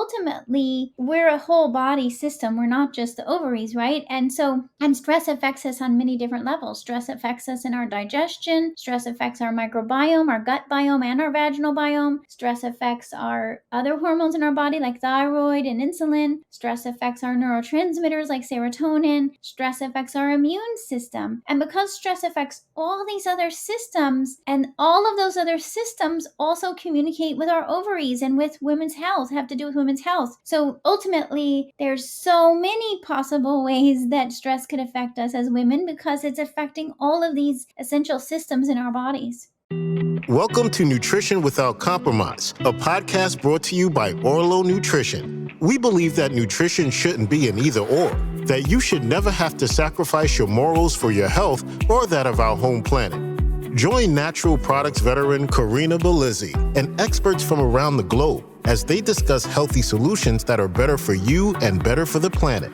ultimately, we're a whole body system. We're not just the ovaries, right? And stress affects us on many different levels. Stress affects us in our digestion. Stress affects our microbiome, our gut biome, and our vaginal biome. Stress affects our other hormones in our body, like thyroid and insulin. Stress affects our neurotransmitters, like serotonin. Stress affects our immune system. And because stress affects all these other systems, and all of those other systems also communicate with our ovaries and with women's health, have to do with women's health. So ultimately, there's so many possible ways that stress could affect us as women because it's affecting all of these essential systems in our bodies. Welcome to Nutrition Without Compromise, a podcast brought to you by Orlo Nutrition. We believe that nutrition shouldn't be an either-or, that you should never have to sacrifice your morals for your health or that of our home planet. Join natural products veteran Corinna Bellizzi and experts from around the globe as they discuss healthy solutions that are better for you and better for the planet.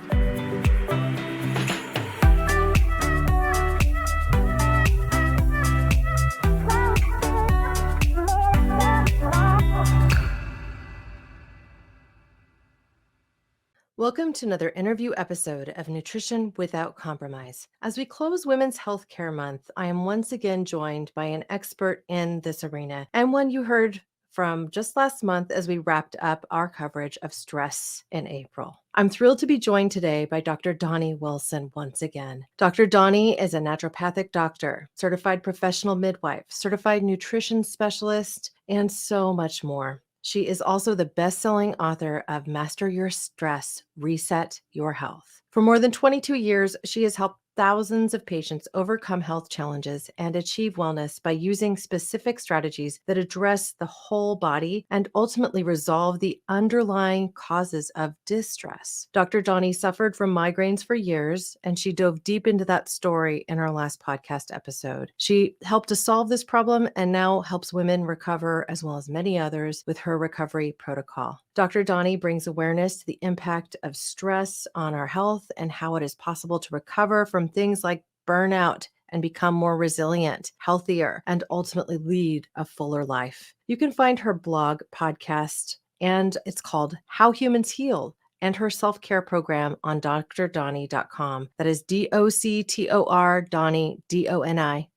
Welcome to another interview episode of Nutrition Without Compromise. As we close Women's Healthcare Month, I am once again joined by an expert in this arena and one you heard from just last month as we wrapped up our coverage of stress in April. I'm thrilled to be joined today by Dr. Doni Wilson once again. Dr. Doni is a naturopathic doctor, certified professional midwife, certified nutrition specialist, and so much more. She is also the best-selling author of Master Your Stress, Reset Your Health. For more than 22 years, she has helped thousands of patients overcome health challenges and achieve wellness by using specific strategies that address the whole body and ultimately resolve the underlying causes of distress. Dr. Doni suffered from migraines for years, and she dove deep into that story in our last podcast episode. She helped to solve this problem and now helps women recover, as well as many others, with her recovery protocol. Dr. Doni brings awareness to the impact of stress on our health and how it is possible to recover from things like burnout and become more resilient, healthier, and ultimately lead a fuller life. You can find her blog, podcast, and it's called How Humans Heal, and her self-care program on drdoni.com. That is DOCTOR Doni, DONI.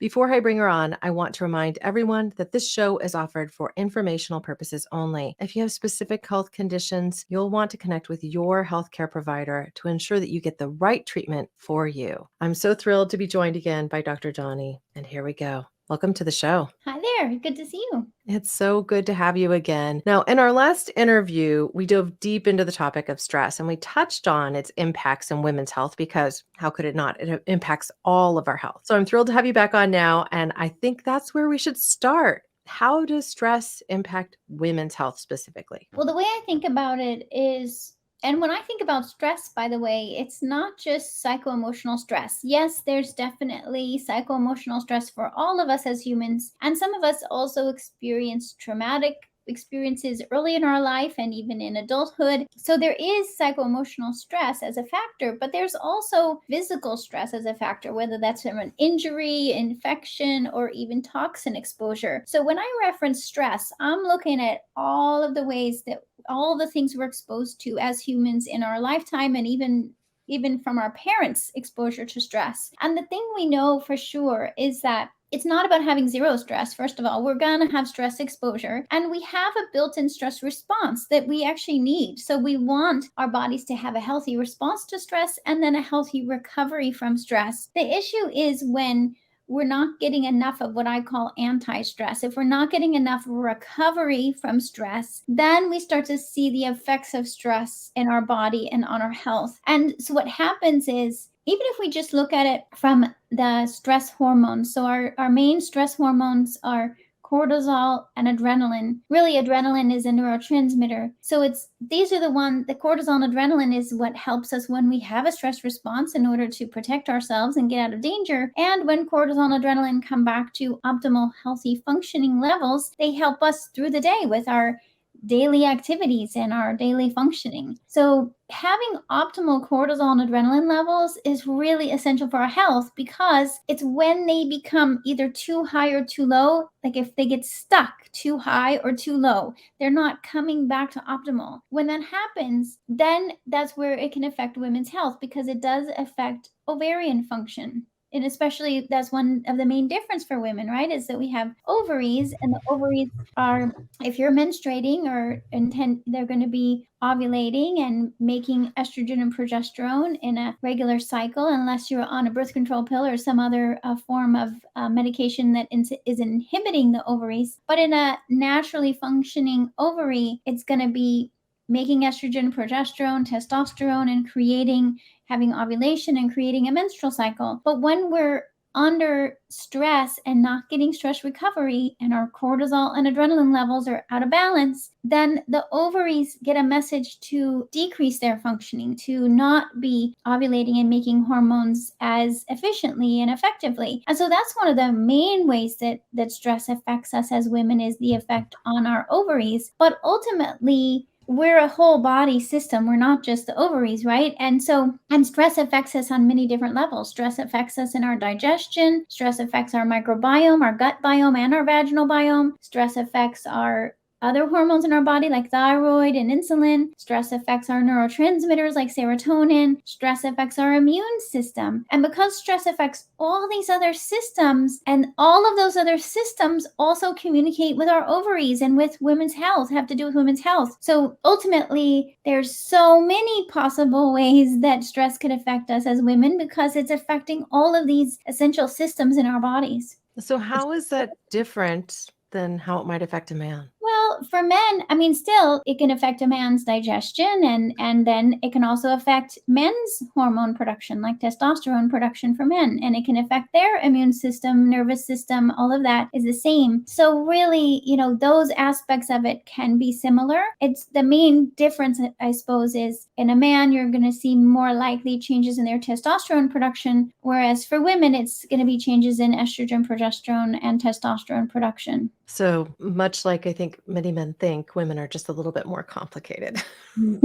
Before I bring her on, I want to remind everyone that this show is offered for informational purposes only. If you have specific health conditions, you'll want to connect with your healthcare provider to ensure that you get the right treatment for you. I'm so thrilled to be joined again by Dr. Doni, and here we go. Welcome to the show. Hi there. Good to see you. It's so good to have you again. Now, in our last interview, we dove deep into the topic of stress and we touched on its impacts in women's health because how could it not? It impacts all of our health. So I'm thrilled to have you back on now. And I think that's where we should start. How does stress impact women's health specifically? Well, the way I think about it is, and when I think about stress, by the way, it's not just psycho-emotional stress. Yes, there's definitely psycho-emotional stress for all of us as humans. And some of us also experience traumatic experiences early in our life and even in adulthood. So there is psycho-emotional stress as a factor, but there's also physical stress as a factor, whether that's from an injury, infection, or even toxin exposure. So when I reference stress, I'm looking at all of the ways that all the things we're exposed to as humans in our lifetime, and even from our parents' exposure to stress. And the thing we know for sure is that it's not about having zero stress. First of all, we're going to have stress exposure, and we have a built-in stress response that we actually need. So we want our bodies to have a healthy response to stress and then a healthy recovery from stress. The issue is when we're not getting enough of what I call anti-stress. If we're not getting enough recovery from stress, then we start to see the effects of stress in our body and on our health. And so what happens is, even if we just look at it from the stress hormones, so our main stress hormones are cortisol and adrenaline. Really, adrenaline is a neurotransmitter. So these are the cortisol and adrenaline is what helps us when we have a stress response in order to protect ourselves and get out of danger. And when cortisol and adrenaline come back to optimal, healthy functioning levels, they help us through the day with our daily activities and our daily functioning. So having optimal cortisol and adrenaline levels is really essential for our health, because it's when they become either too high or too low, like if they get stuck too high or too low, they're not coming back to optimal. When that happens, then that's where it can affect women's health, because it does affect ovarian function. And especially, that's one of the main difference for women, right? Is that we have ovaries, and the ovaries are, if you're menstruating or intend, they're going to be ovulating and making estrogen and progesterone in a regular cycle, unless you're on a birth control pill or some other form of medication that is inhibiting the ovaries. But in a naturally functioning ovary, it's going to be making estrogen, progesterone, testosterone, and having ovulation and creating a menstrual cycle. But when we're under stress and not getting stress recovery, and our cortisol and adrenaline levels are out of balance, then the ovaries get a message to decrease their functioning, to not be ovulating and making hormones as efficiently and effectively. And so that's one of the main ways that stress affects us as women, is the effect on our ovaries. But ultimately, we're a whole body system. We're not just the ovaries, right? And stress affects us on many different levels. Stress affects us in our digestion. Stress affects our microbiome, our gut biome, and our vaginal biome. Stress affects our other hormones in our body, like thyroid and insulin. Stress affects our neurotransmitters like serotonin. Stress affects our immune system. And because stress affects all these other systems, and all of those other systems also communicate with our ovaries and with women's health, have to do with women's health. So ultimately, there's so many possible ways that stress could affect us as women, because it's affecting all of these essential systems in our bodies. So how is that different than how it might affect a man? Well, for men, I mean, still, it can affect a man's digestion, and then it can also affect men's hormone production, like testosterone production for men, and it can affect their immune system, nervous system. All of that is the same. So really, those aspects of it can be similar. It's the main difference, I suppose, is in a man, you're going to see more likely changes in their testosterone production, whereas for women, it's going to be changes in estrogen, progesterone, and testosterone production. So much like I think many men think, women are just a little bit more complicated. Yeah,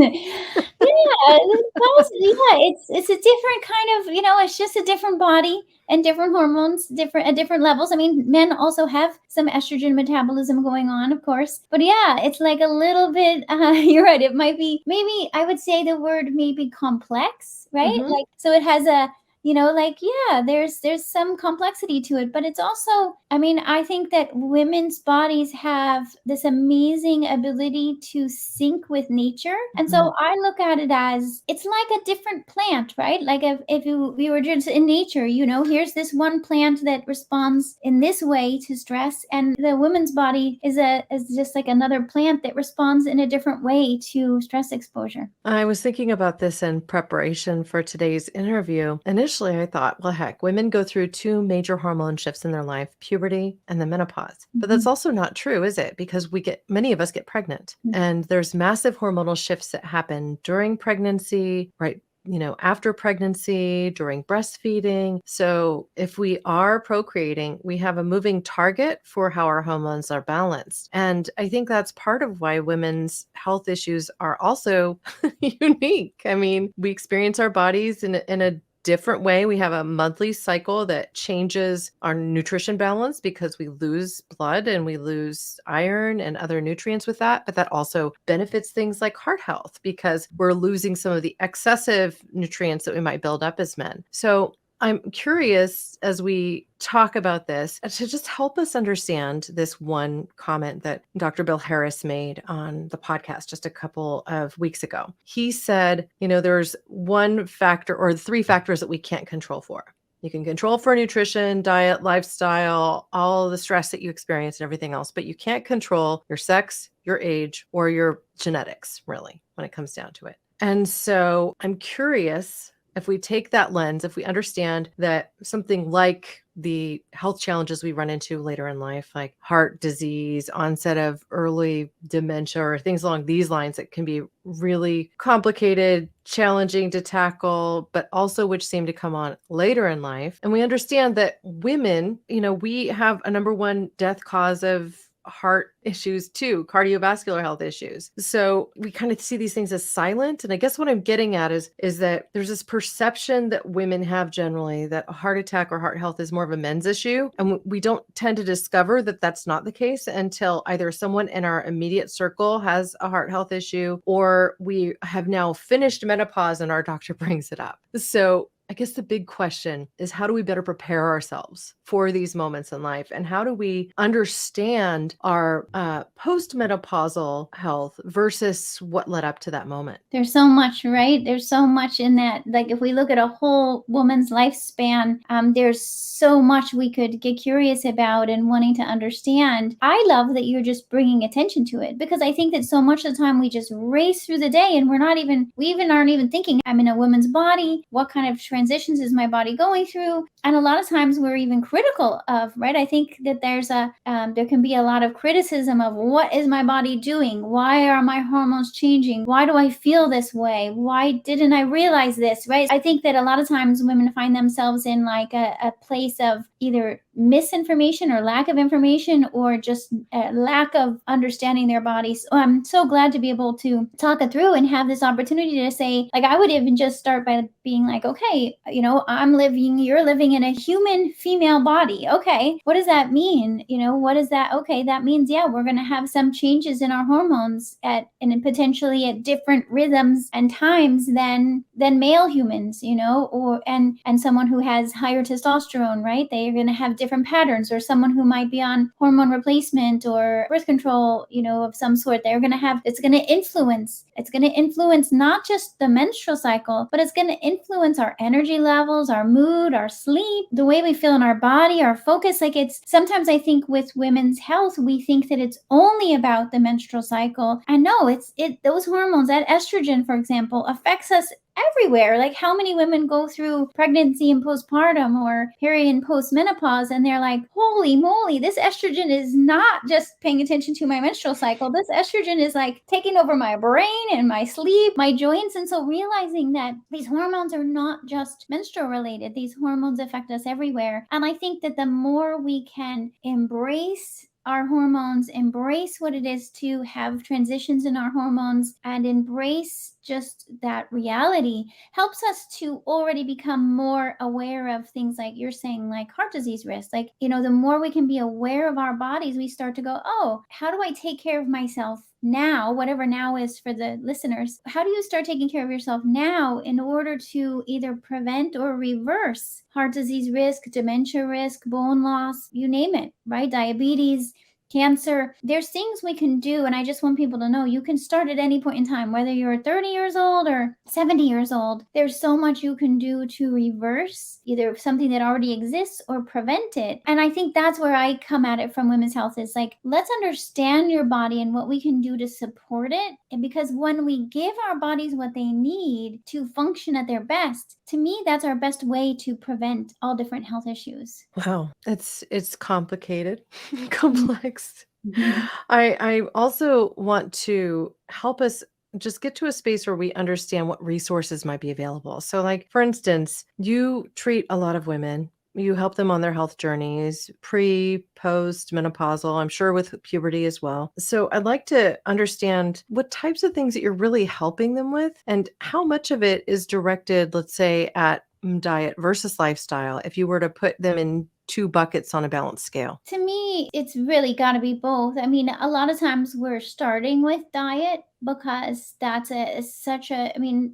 it's a different kind of, it's just a different body and different hormones, different at different levels. I mean, men also have some estrogen metabolism going on, of course. But yeah, it's like a little bit, you're right. It might be, maybe I would say the word maybe complex, right? Mhm. Like, so it has a, there's some complexity to it, but it's also, I mean, I think that women's bodies have this amazing ability to sync with nature. And so Mhm. I look at it as, it's like a different plant, right? Like if we were just in nature, here's this one plant that responds in this way to stress, and the woman's body is just like another plant that responds in a different way to stress exposure. I was thinking about this in preparation for today's interview. Initially, I thought, well, heck, women go through two major hormone shifts in their life, puberty and then menopause. But that's Mhm. also not true, is it? Because many of us get pregnant, and there's massive hormonal shifts that happen during pregnancy, right? After pregnancy, during breastfeeding. So if we are procreating, we have a moving target for how our hormones are balanced. And I think that's part of why women's health issues are also unique. I mean, we experience our bodies in a different way. We have a monthly cycle that changes our nutrition balance because we lose blood and we lose iron and other nutrients with that. But that also benefits things like heart health because we're losing some of the excessive nutrients that we might build up as men. So I'm curious as we talk about this to just help us understand this one comment that Dr. Bill Harris made on the podcast just a couple of weeks ago. He said, there's one factor or three factors that we can't control for. You can control for nutrition, diet, lifestyle, all the stress that you experience and everything else, but you can't control your sex, your age, or your genetics, really, when it comes down to it. And so I'm curious, if we take that lens, if we understand that something like the health challenges we run into later in life, like heart disease, onset of early dementia, or things along these lines that can be really complicated, challenging to tackle, but also which seem to come on later in life. And we understand that women, we have a number one death cause of heart issues too, cardiovascular health issues. So we kind of see these things as silent. And I guess what I'm getting at is that there's this perception that women have generally that a heart attack or heart health is more of a men's issue. And we don't tend to discover that that's not the case until either someone in our immediate circle has a heart health issue, or we have now finished menopause and our doctor brings it up. So I guess the big question is, how do we better prepare ourselves for these moments in life? And how do we understand our postmenopausal health versus what led up to that moment? There's so much, right? There's so much in that. Like if we look at a whole woman's lifespan, there's so much we could get curious about and wanting to understand. I love that you're just bringing attention to it, because I think that so much of the time we just race through the day and we aren't even thinking, I'm in a woman's body. What kind of transitions is my body going through? And a lot of times we're even critical of, right? I think that there can be a lot of criticism of, what is my body doing? Why are my hormones changing? Why do I feel this way? Why didn't I realize this, right? I think that a lot of times women find themselves in like a place of either misinformation or lack of information, or just a lack of understanding their bodies. So I'm so glad to be able to talk it through and have this opportunity to say, like, I would even just start by being like, okay, you're living in a human female body. Okay, what does that mean? What is that? Okay, that means, yeah, we're going to have some changes in our hormones and potentially at different rhythms and times than male humans, and someone who has higher testosterone, right? They are going to have different patterns, or someone who might be on hormone replacement or birth control, of some sort. It's going to influence not just the menstrual cycle, but it's going to influence our energy levels, our mood, our sleep, the way we feel in our body, our focus. Like, it's sometimes I think with women's health, we think that it's only about the menstrual cycle. And no, those hormones, that estrogen, for example, affects us everywhere. Like, how many women go through pregnancy and postpartum or period and postmenopause, and they're like, holy moly, this estrogen is not just paying attention to my menstrual cycle. This estrogen is like taking over my brain and my sleep, my joints. And so realizing that these hormones are not just menstrual related, these hormones affect us everywhere. And I think that the more we can embrace our hormones, embrace what it is to have transitions in our hormones, and embrace just that reality, helps us to already become more aware of things like you're saying, like heart disease risk. Like, the more we can be aware of our bodies, we start to go, oh, how do I take care of myself now? Whatever now is for the listeners, how do you start taking care of yourself now in order to either prevent or reverse heart disease risk, dementia risk, bone loss, you name it, right? Diabetes, cancer. There's things we can do, and I just want people to know you can start at any point in time, whether you're 30 years old or 70 years old. There's so much you can do to reverse either something that already exists or prevent it. And I think that's where I come at it from women's health, is like, let's understand your body and what we can do to support it. And because when we give our bodies what they need to function at their best, to me, that's our best way to prevent all different health issues. Wow, it's complicated, complex. Mhm. I also want to help us just get to a space where we understand what resources might be available. So, like, for instance, you treat a lot of women. You help them on their health journeys, pre, post, menopausal, I'm sure with puberty as well. So I'd like to understand what types of things that you're really helping them with, and how much of it is directed, let's say, at diet versus lifestyle, if you were to put them in two buckets on a balanced scale. To me, it's really got to be both. I mean, a lot of times we're starting with diet because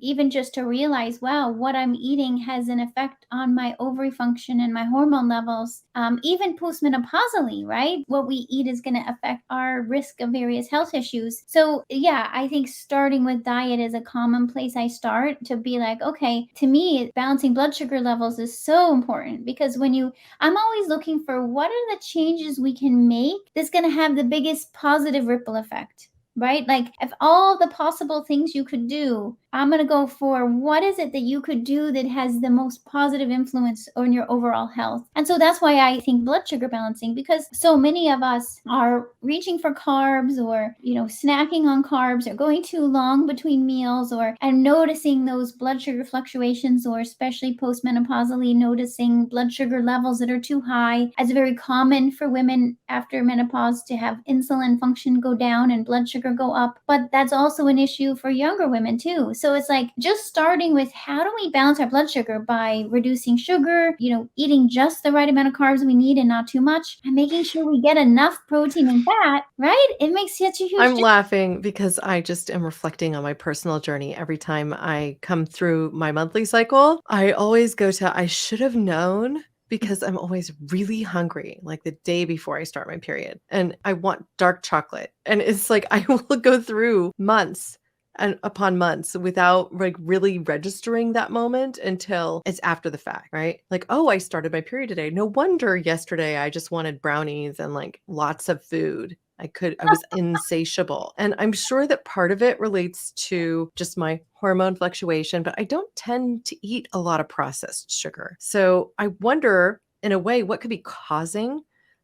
even just to realize, wow, what I'm eating has an effect on my ovary function and my hormone levels. Even postmenopausally, right? What we eat is going to affect our risk of various health issues. So yeah, I think starting with diet is a common place I start, to be like, okay, to me, balancing blood sugar levels is so important, because I'm always looking for what are the changes we can make that's going to have the biggest positive ripple effect, right? Like, if all the possible things you could do, I'm going to go for what is it that you could do that has the most positive influence on your overall health. And so that's why I think blood sugar balancing, because so many of us are reaching for carbs, or, snacking on carbs, or going too long between meals, and noticing those blood sugar fluctuations, or especially postmenopausally noticing blood sugar levels that are too high. It's very common for women after menopause to have insulin function go down and blood sugar go up, but that's also an issue for younger women too. So it's like just starting with, how do we balance our blood sugar by reducing sugar, eating just the right amount of carbs we need and not too much, and making sure we get enough protein and fat, right? It makes such a huge I'm difference. laughing because I just am reflecting on my personal journey. Every time I come through my monthly cycle, I always go to, I should have known, because I'm always really hungry, like the day before I start my period. And I want dark chocolate. And it's like I will go through months and upon months without like really registering that moment until it's after the fact, right? Like, oh, I started my period today. No wonder yesterday I just wanted brownies and like lots of food. I was insatiable. And I'm sure that part of it relates to just my hormone fluctuation, but I don't tend to eat a lot of processed sugar. So I wonder, in a way, what could be causing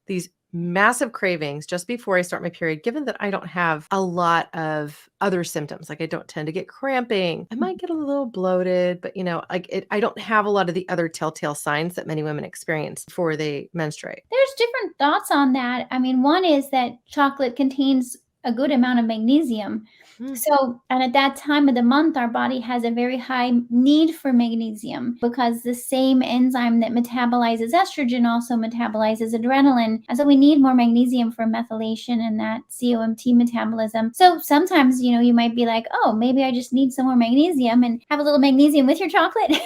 these massive cravings just before I start my period, given that I don't have a lot of other symptoms. Like I don't tend to get cramping. I might get a little bloated, but I don't have a lot of the other telltale signs that many women experience before they menstruate. There's different thoughts on that. I mean, one is that chocolate contains a good amount of magnesium. Mm. So, and at that time of the month, our body has a very high need for magnesium, because the same enzyme that metabolizes estrogen also metabolizes adrenaline. And so we need more magnesium for methylation and that COMT metabolism. So sometimes, you might be like, oh, maybe I just need some more magnesium, and have a little magnesium with your chocolate.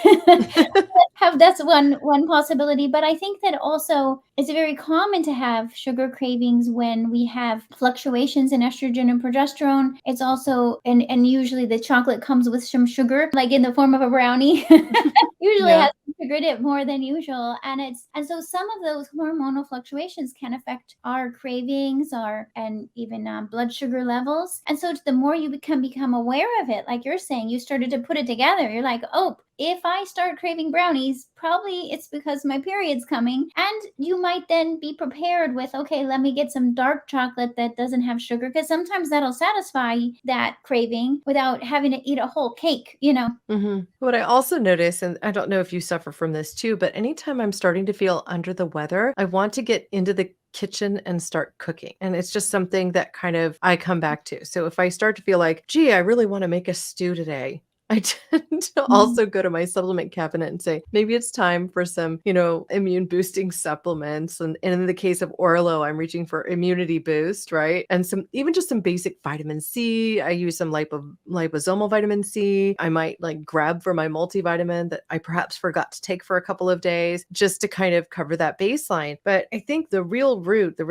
That's one possibility. But I think that also it's very common to have sugar cravings when we have fluctuations in estrogen and progesterone. It's also, and usually the chocolate comes with some sugar, like in the form of a brownie. Usually Yeah. has sugar in it more than usual. And so some of those hormonal fluctuations can affect our cravings, and even blood sugar levels. And so the more you become aware of it, like you're saying, you started to put it together. You're like, oh, if I start craving brownies, probably it's because my period's coming. And you might then be prepared with, okay, let me get some dark chocolate that doesn't have sugar, because sometimes that'll satisfy that craving without having to eat a whole cake. What I also notice, and I don't know if you suffer from this too, but anytime I'm starting to feel under the weather, I want to get into the kitchen and start cooking. And it's just something that kind of I come back to. So if I start to feel like, gee, I really want to make a stew today, I tend to also go to my supplement cabinet and say, maybe it's time for some, immune boosting supplements. And in the case of Orlo, I'm reaching for immunity boost, right? And even just some basic vitamin C. I use some liposomal vitamin C. I might like grab for my multivitamin that I perhaps forgot to take for a couple of days just to kind of cover that baseline. But I think the real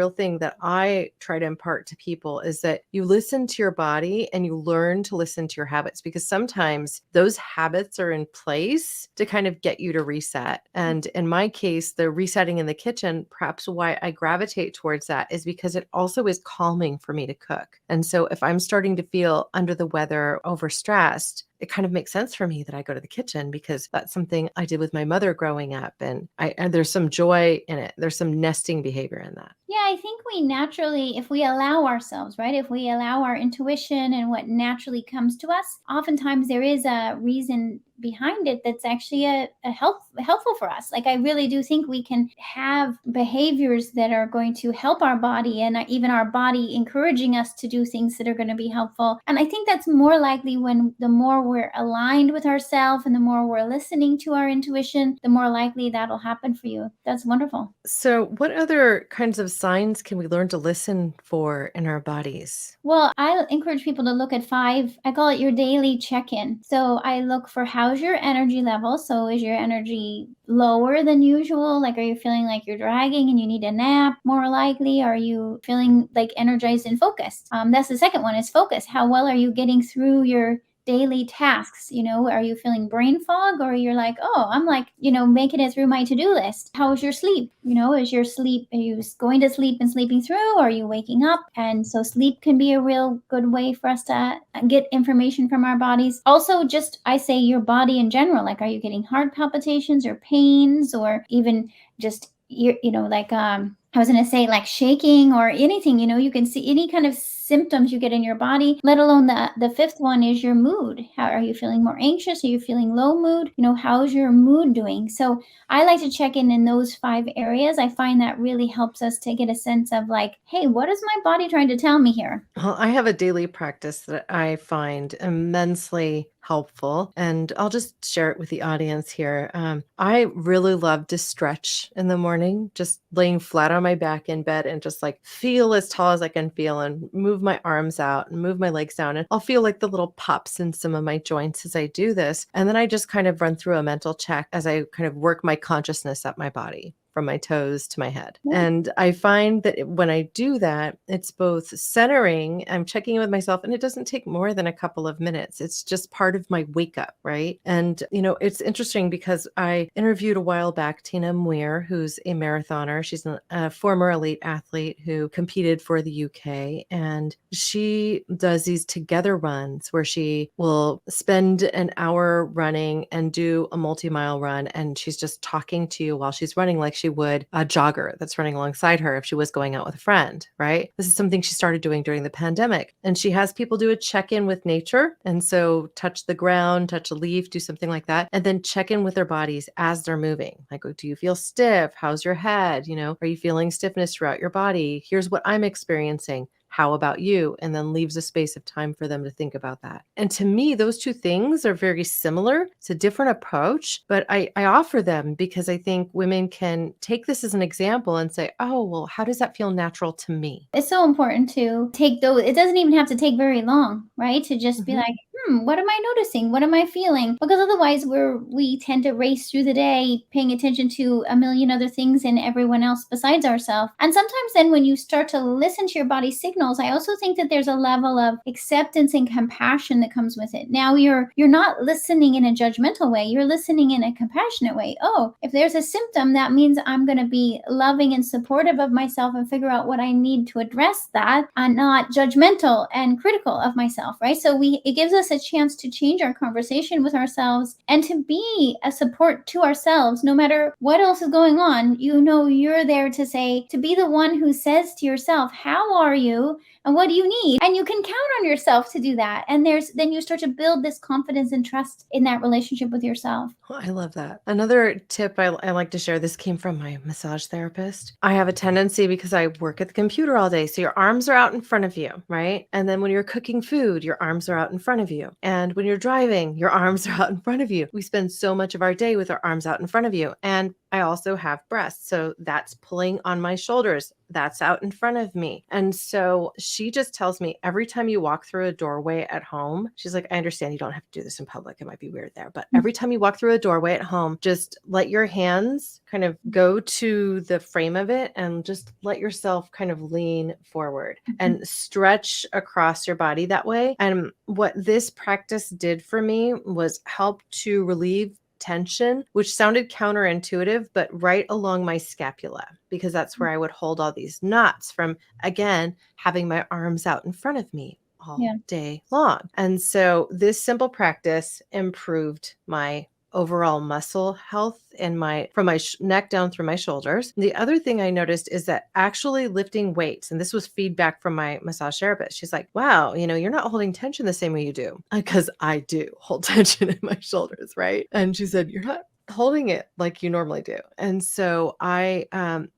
thing that I try to impart to people is that you listen to your body and you learn to listen to your habits, because sometimes those habits are in place to kind of get you to reset. And in my case, the resetting in the kitchen, perhaps why I gravitate towards that is because it also is calming for me to cook. And so if I'm starting to feel under the weather, overstressed, it kind of makes sense for me that I go to the kitchen, because that's something I did with my mother growing up. And there's some joy in it. There's some nesting behavior in that. Yeah, I think we naturally, if we allow ourselves, right, if we allow our intuition and what naturally comes to us, oftentimes there is a reason behind it that's actually helpful for us. Like, I really do think we can have behaviors that are going to help our body, and even our body encouraging us to do things that are going to be helpful. And I think that's more likely when the more we're aligned with ourselves and the more we're listening to our intuition, the more likely that'll happen for you. That's wonderful. So, what other kinds of signs can we learn to listen for in our bodies? Well, I encourage people to look at 5, I call it your daily check-in. So I look for, how's your energy level? So is your energy lower than usual? Like, are you feeling like you're dragging and you need a nap more likely? Are you feeling like energized and focused? That's the second one, is focus. How well are you getting through your daily tasks? Are you feeling brain fog, or you're like, oh, I'm like, making it through my to-do list? How is your sleep? Is your sleep, are you going to sleep and sleeping through, or are you waking up? And so sleep can be a real good way for us to get information from our bodies. Also, just, I say, your body in general, like, are you getting heart palpitations or pains, or even just, like, I was going to say, like, shaking or anything. You can see any kind of symptoms you get in your body, let alone the fifth one is your mood. How are you feeling? More anxious? Are you feeling low mood? How's your mood doing? So I like to check in those 5 areas. I find that really helps us to get a sense of, like, hey, what is my body trying to tell me here? Well, I have a daily practice that I find immensely helpful, and I'll just share it with the audience here. I really love to stretch in the morning, just laying flat on my back in bed and just like feel as tall as I can feel and move my arms out and move my legs down. And I'll feel like the little pops in some of my joints as I do this. And then I just kind of run through a mental check as I kind of work my consciousness up my body, from my toes to my head. Yeah. And I find that when I do that, it's both centering, I'm checking in with myself, and it doesn't take more than a couple of minutes. It's just part of my wake up, right? And, it's interesting because I interviewed a while back Tina Muir, who's a marathoner. She's a former elite athlete who competed for the UK. And she does these together runs where she will spend an hour running and do a multi-mile run. And she's just talking to you while she's running, like she would a jogger that's running alongside her if she was going out with a friend, right? This is something she started doing during the pandemic. And she has people do a check-in with nature. And so touch the ground, touch a leaf, do something like that, and then check in with their bodies as they're moving. Like, do you feel stiff? How's your head? Are you feeling stiffness throughout your body? Here's what I'm experiencing. How about you? And then leaves a space of time for them to think about that. And to me, those two things are very similar. It's a different approach, but I offer them because I think women can take this as an example and say, oh, well, how does that feel natural to me? It's so important to take those. It doesn't even have to take very long, right? To just be like, what am I noticing? What am I feeling? Because otherwise we tend to race through the day paying attention to a million other things and everyone else besides ourselves. And sometimes then when you start to listen to your body's signals, I also think that there's a level of acceptance and compassion that comes with it. Now you're not listening in a judgmental way. You're listening in a compassionate way. Oh, if there's a symptom, that means I'm going to be loving and supportive of myself and figure out what I need to address that, and not judgmental and critical of myself, right? So it gives us a chance to change our conversation with ourselves and to be a support to ourselves, no matter what else is going on. You're there to be the one who says to yourself, how are you and what do you need? And you can count on yourself to do that. And then you start to build this confidence and trust in that relationship with yourself. Oh, I love that. Another tip I like to share, this came from my massage therapist. I have a tendency, because I work at the computer all day, so your arms are out in front of you, right? And then when you're cooking food, your arms are out in front of you. And when you're driving, your arms are out in front of you. We spend so much of our day with our arms out in front of you. And I also have breasts, so that's pulling on my shoulders. That's out in front of me. And so she just tells me, every time you walk through a doorway at home, she's like, I understand you don't have to do this in public. It might be weird there, but every time you walk through a doorway at home, just let your hands kind of go to the frame of it and just let yourself kind of lean forward and stretch across your body that way. And what this practice did for me was help to relieve tension, which sounded counterintuitive, but right along my scapula, because that's where I would hold all these knots from, again, having my arms out in front of me all day long. And so this simple practice improved my overall muscle health and from my neck down through my shoulders. The other thing I noticed is that actually lifting weights, and this was feedback from my massage therapist. She's like, wow, you're not holding tension the same way you do. Because I do hold tension in my shoulders, right? And she said, you're not holding it like you normally do. And so I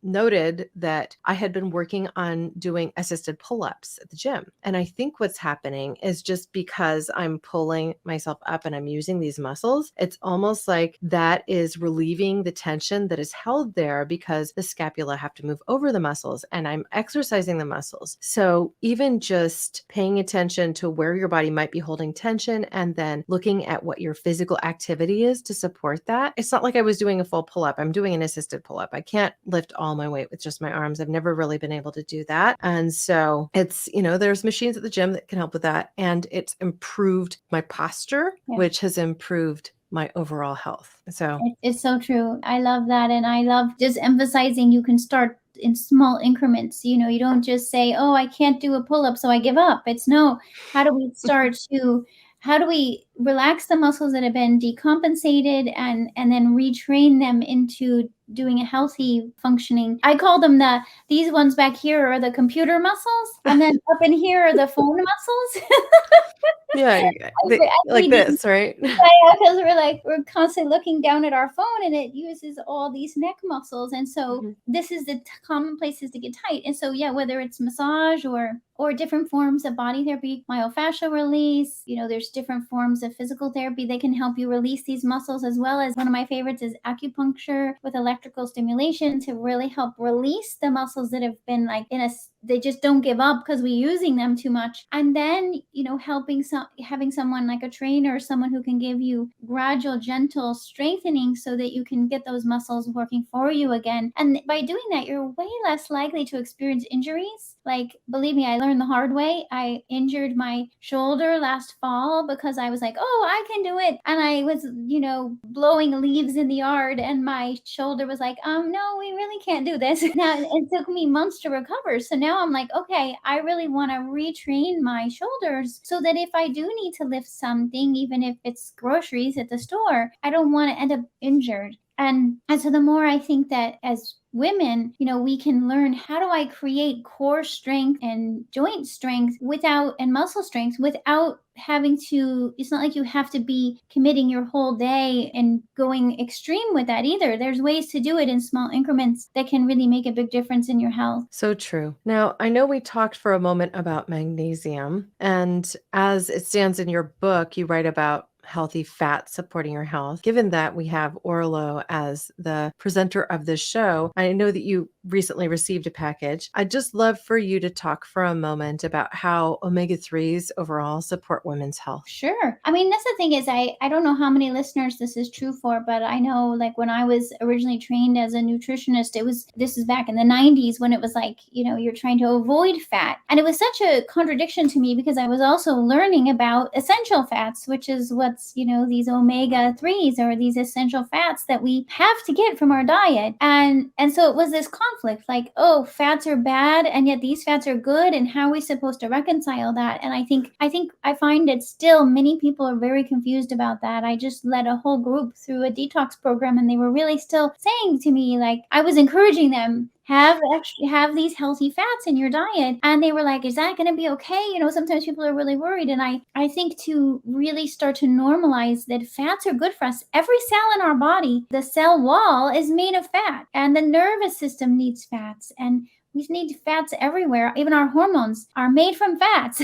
noted that I had been working on doing assisted pull-ups at the gym. And I think what's happening is just because I'm pulling myself up and I'm using these muscles, it's almost like that is relieving the tension that is held there, because the scapula have to move over the muscles and I'm exercising the muscles. So even just paying attention to where your body might be holding tension and then looking at what your physical activity is to support that, it's not like I was doing a full pull-up. I'm doing an assisted pull-up. I can't lift all my weight with just my arms. I've never really been able to do that. And so it's, there's machines at the gym that can help with that. And it's improved my posture, Yeah. which has improved my overall health. So It's so true. I love that. And I love just emphasizing you can start in small increments. You don't just say, oh, I can't do a pull-up, so I give up. It's no, how do we relax the muscles that have been decompensated and then retrain them into doing a healthy functioning. I call them these ones back here are the computer muscles, and then up in here are the phone muscles. yeah, like this, right? Yeah, because we're constantly looking down at our phone, and it uses all these neck muscles, and so this is the common places to get tight. And so whether it's massage or different forms of body therapy, myofascial release, there's different forms of physical therapy. They can help you release these muscles, as well as one of my favorites is acupuncture with electrical stimulation to really help release the muscles that have been they just don't give up because we're using them too much. And then, having someone like a trainer or someone who can give you gradual, gentle strengthening so that you can get those muscles working for you again. And by doing that, you're way less likely to experience injuries. Like, believe me, I learned the hard way. I injured my shoulder last fall because I was like, oh, I can do it. And I was, blowing leaves in the yard, and my shoulder was like, no, we really can't do this. Now, it took me months to recover. So now I'm like, okay, I really want to retrain my shoulders so that if I do need to lift something, even if it's groceries at the store, I don't want to end up injured. And so the more I think that as women, we can learn, how do I create core strength and joint strength and muscle strength without having to, it's not like you have to be committing your whole day and going extreme with that either. There's ways to do it in small increments that can really make a big difference in your health. So true. Now, I know we talked for a moment about magnesium, and as it stands in your book, you write about healthy fats supporting your health. Given that we have Orlo as the presenter of this show, I know that you recently received a package. I'd just love for you to talk for a moment about how omega-3s overall support women's health. Sure. I mean, that's the thing is, I don't know how many listeners this is true for, but I know, like, when I was originally trained as a nutritionist, this is back in the 90s when it was like, you're trying to avoid fat. And it was such a contradiction to me because I was also learning about essential fats, which is what's, these omega-3s or these essential fats that we have to get from our diet. And so it was this conflict, like, oh, fats are bad, and yet these fats are good. And how are we supposed to reconcile that? And I find that still many people are very confused about that. I just led a whole group through a detox program, and they were really still saying to me, like, I was encouraging them, have these healthy fats in your diet. And they were like, is that going to be okay? Sometimes people are really worried. And I think to really start to normalize that fats are good for us. Every cell in our body, the cell wall is made of fat, and the nervous system needs fats, and we need fats everywhere. Even our hormones are made from fats.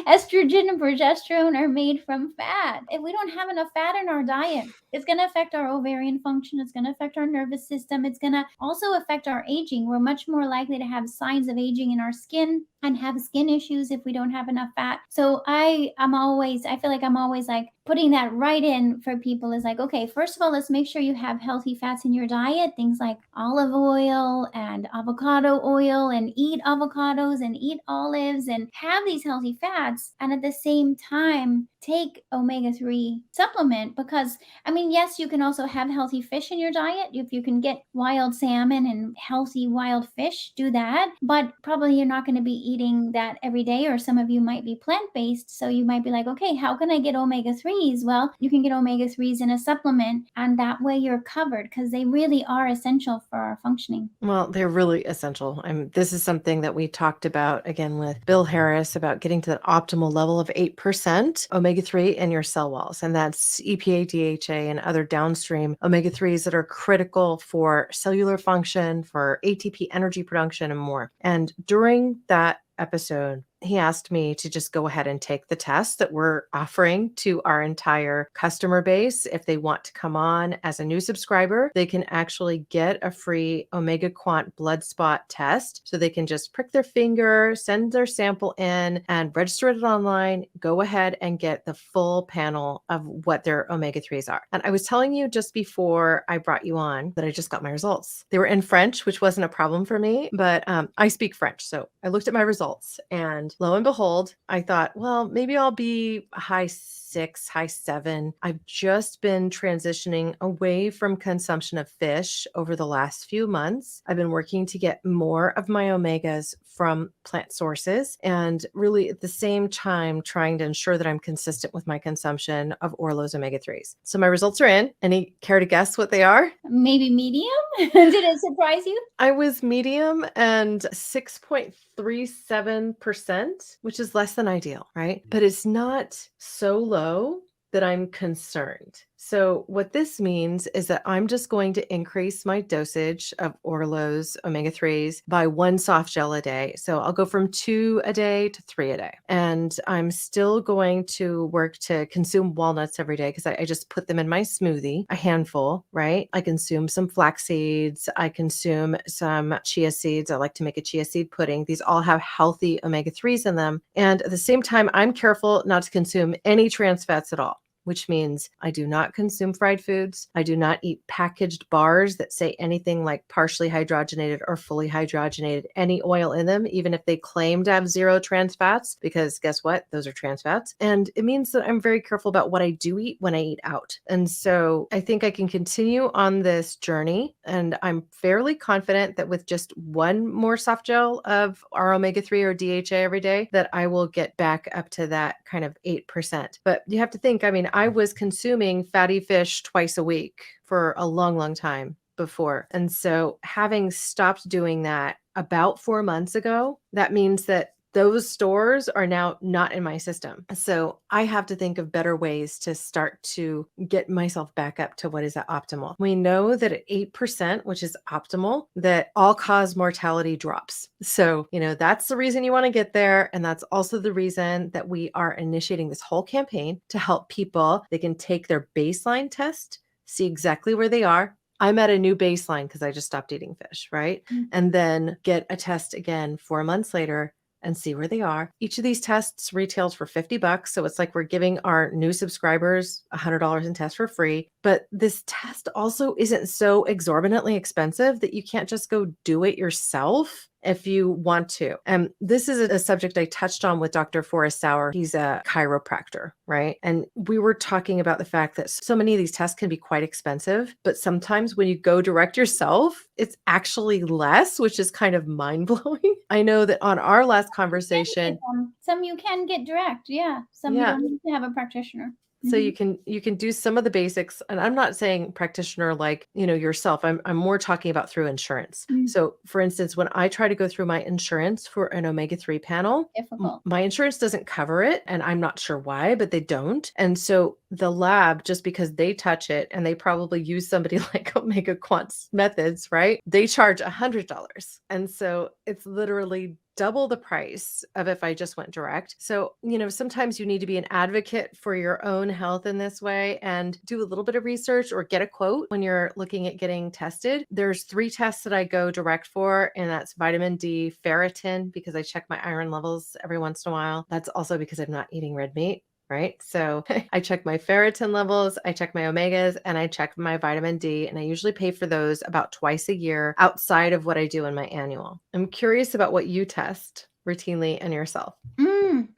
Estrogen and progesterone are made from fat. If we don't have enough fat in our diet, it's going to affect our ovarian function. It's going to affect our nervous system. It's going to also affect our aging. We're much more likely to have signs of aging in our skin and have skin issues if we don't have enough fat. So I feel like I'm always like putting that right in for people is like, okay, first of all, let's make sure you have healthy fats in your diet, things like olive oil and avocado oil, and eat avocados and eat olives and have these healthy fats. And at the same time, take omega-3 supplement, because yes, you can also have healthy fish in your diet. If you can get wild salmon and healthy wild fish, do that. But probably you're not going to be eating that every day, or some of you might be plant-based. So you might be like, okay, how can I get omega-3s? Well, you can get omega-3s in a supplement, and that way you're covered, because they really are essential for our functioning. Well, they're really essential. This is something that we talked about again with Bill Harris about getting to that optimal level of 8% omega-3 in your cell walls. And that's EPA, DHA, and other downstream omega-3s that are critical for cellular function, for ATP energy production, and more. And during that episode, he asked me to just go ahead and take the test that we're offering to our entire customer base. If they want to come on as a new subscriber, they can actually get a free Omega Quant blood spot test. So they can just prick their finger, send their sample in, and register it online, go ahead and get the full panel of what their omega-3s are. And I was telling you just before I brought you on that I just got my results. They were in French, which wasn't a problem for me, but I speak French. So I looked at my results, and lo and behold, I thought, well, maybe I'll be a high 6, high 7. I've just been transitioning away from consumption of fish over the last few months. I've been working to get more of my omegas from plant sources, and really at the same time trying to ensure that I'm consistent with my consumption of Orlo's omega-3s. So my results are in. Any care to guess what they are? Maybe medium? Did it surprise you? I was medium and 6.37%, which is less than ideal, right? But it's not so low that I'm concerned. So what this means is that I'm just going to increase my dosage of Orlo's omega-3s by 1 soft gel a day. So I'll go from 2 a day to 3 a day. And I'm still going to work to consume walnuts every day because I just put them in my smoothie, a handful, right? I consume some flax seeds. I consume some chia seeds. I like to make a chia seed pudding. These all have healthy omega-3s in them. And at the same time, I'm careful not to consume any trans fats at all, which means I do not consume fried foods. I do not eat packaged bars that say anything like partially hydrogenated or fully hydrogenated, any oil in them, even if they claim to have 0 trans fats, because guess what? Those are trans fats. And it means that I'm very careful about what I do eat when I eat out. And so I think I can continue on this journey. And I'm fairly confident that with just 1 more soft gel of our omega-3 or DHA every day, that I will get back up to that kind of 8%. But you have to think, I mean, I was consuming fatty fish twice a week for a long, long time before. And so having stopped doing that about 4 months ago, that means that those stores are now not in my system. So I have to think of better ways to start to get myself back up to what is optimal. We know that at 8%, which is optimal, that all-cause mortality drops. So, that's the reason you want to get there. And that's also the reason that we are initiating this whole campaign to help people. They can take their baseline test, see exactly where they are. I'm at a new baseline because I just stopped eating fish, right? Mm. And then get a test again 4 months later and see where they are. Each of these tests retails for $50. So it's like we're giving our new subscribers $100 in tests for free. But this test also isn't so exorbitantly expensive that you can't just go do it yourself if you want to. And this is a subject I touched on with Dr. Forrest Sauer. He's a chiropractor, right? And we were talking about the fact that so many of these tests can be quite expensive, but sometimes when you go direct yourself, it's actually less, which is kind of mind-blowing. I know that on our last conversation, some you can get direct. Yeah. Some you don't need to have a practitioner. So you can do some of the basics, and I'm not saying practitioner like, yourself. I'm more talking about through insurance. Mm. So for instance, when I try to go through my insurance for an omega-3 panel, Difficult. my insurance doesn't cover it, and I'm not sure why, but they don't. And so the lab, just because they touch it and they probably use somebody like Omega Quant's methods, right? They charge $100. And so it's literally double the price of if I just went direct. So, sometimes you need to be an advocate for your own health in this way and do a little bit of research or get a quote when you're looking at getting tested. There's 3 tests that I go direct for, and that's vitamin D, ferritin, because I check my iron levels every once in a while. That's also because I'm not eating red meat. Right? So I check my ferritin levels, I check my omegas, and I check my vitamin D. And I usually pay for those about twice a year outside of what I do in my annual. I'm curious about what you test routinely and yourself.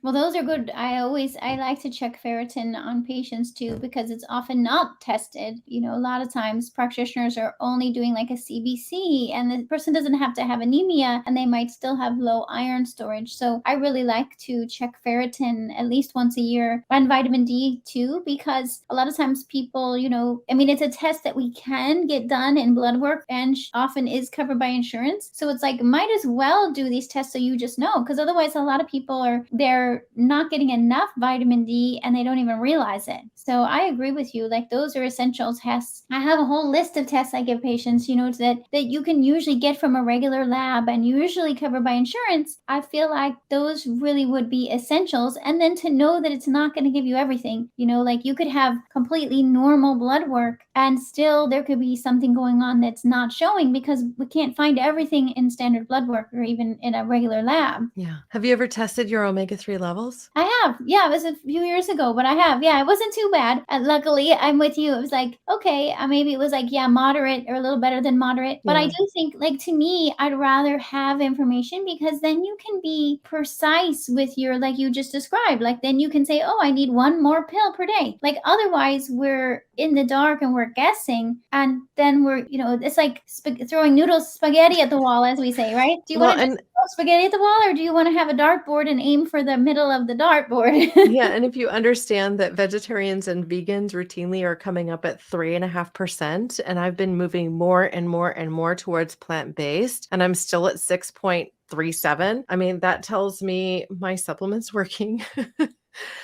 Well, those are good. I like to check ferritin on patients too, because it's often not tested. A lot of times practitioners are only doing like a CBC, and the person doesn't have to have anemia, and they might still have low iron storage. So I really like to check ferritin at least once a year, and vitamin D too, because a lot of times people, it's a test that we can get done in blood work and often is covered by insurance. So it's like, might as well do these tests so you just know, because otherwise a lot of people they're not getting enough vitamin D and they don't even realize it. So I agree with you. Like, those are essential tests. I have a whole list of tests I give patients, that you can usually get from a regular lab and usually covered by insurance. I feel like those really would be essentials. And then to know that it's not going to give you everything, like you could have completely normal blood work and still there could be something going on that's not showing, because we can't find everything in standard blood work or even in a regular lab. Yeah. Have you ever tested your omega-3 levels? I have. Yeah, it was a few years ago, but I have. Yeah, it wasn't too bad. Luckily, I'm with you. It was like, okay, maybe it was like, yeah, moderate or a little better than moderate. But I do think, like, to me, I'd rather have information, because then you can be precise with your, like you just described. Like, then you can say, oh, I need one more pill per day. Like, otherwise, we're in the dark and we're guessing. And then we're, it's like throwing spaghetti at the wall, as we say, right? Do you want to throw spaghetti at the wall, or do you want to have a dartboard and aim for the middle of the dartboard? Yeah. And if you understand that vegetarians and vegans routinely are coming up at 3.5%, and I've been moving more and more and more towards plant-based, and I'm still at 6.37. I mean, that tells me my supplement's working.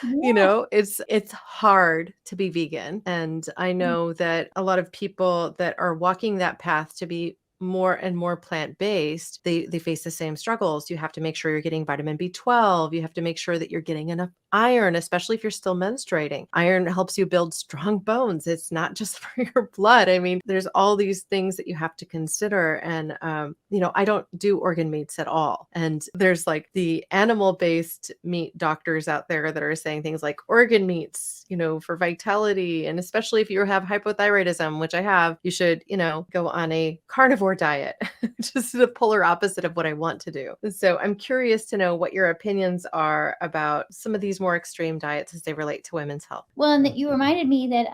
Yeah. It's hard to be vegan. And I know that a lot of people that are walking that path to be more and more plant-based, they face the same struggles. You have to make sure you're getting vitamin B12. You have to make sure that you're getting enough iron, especially if you're still menstruating. Iron helps you build strong bones. It's not just for your blood. I mean, there's all these things that you have to consider. And, I don't do organ meats at all. And there's like the animal-based meat doctors out there that are saying things like organ meats, for vitality. And especially if you have hypothyroidism, which I have, you should, go on a carnivore diet, just the polar opposite of what I want to do. So I'm curious to know what your opinions are about some of these more extreme diets as they relate to women's health. Well, and that you reminded me that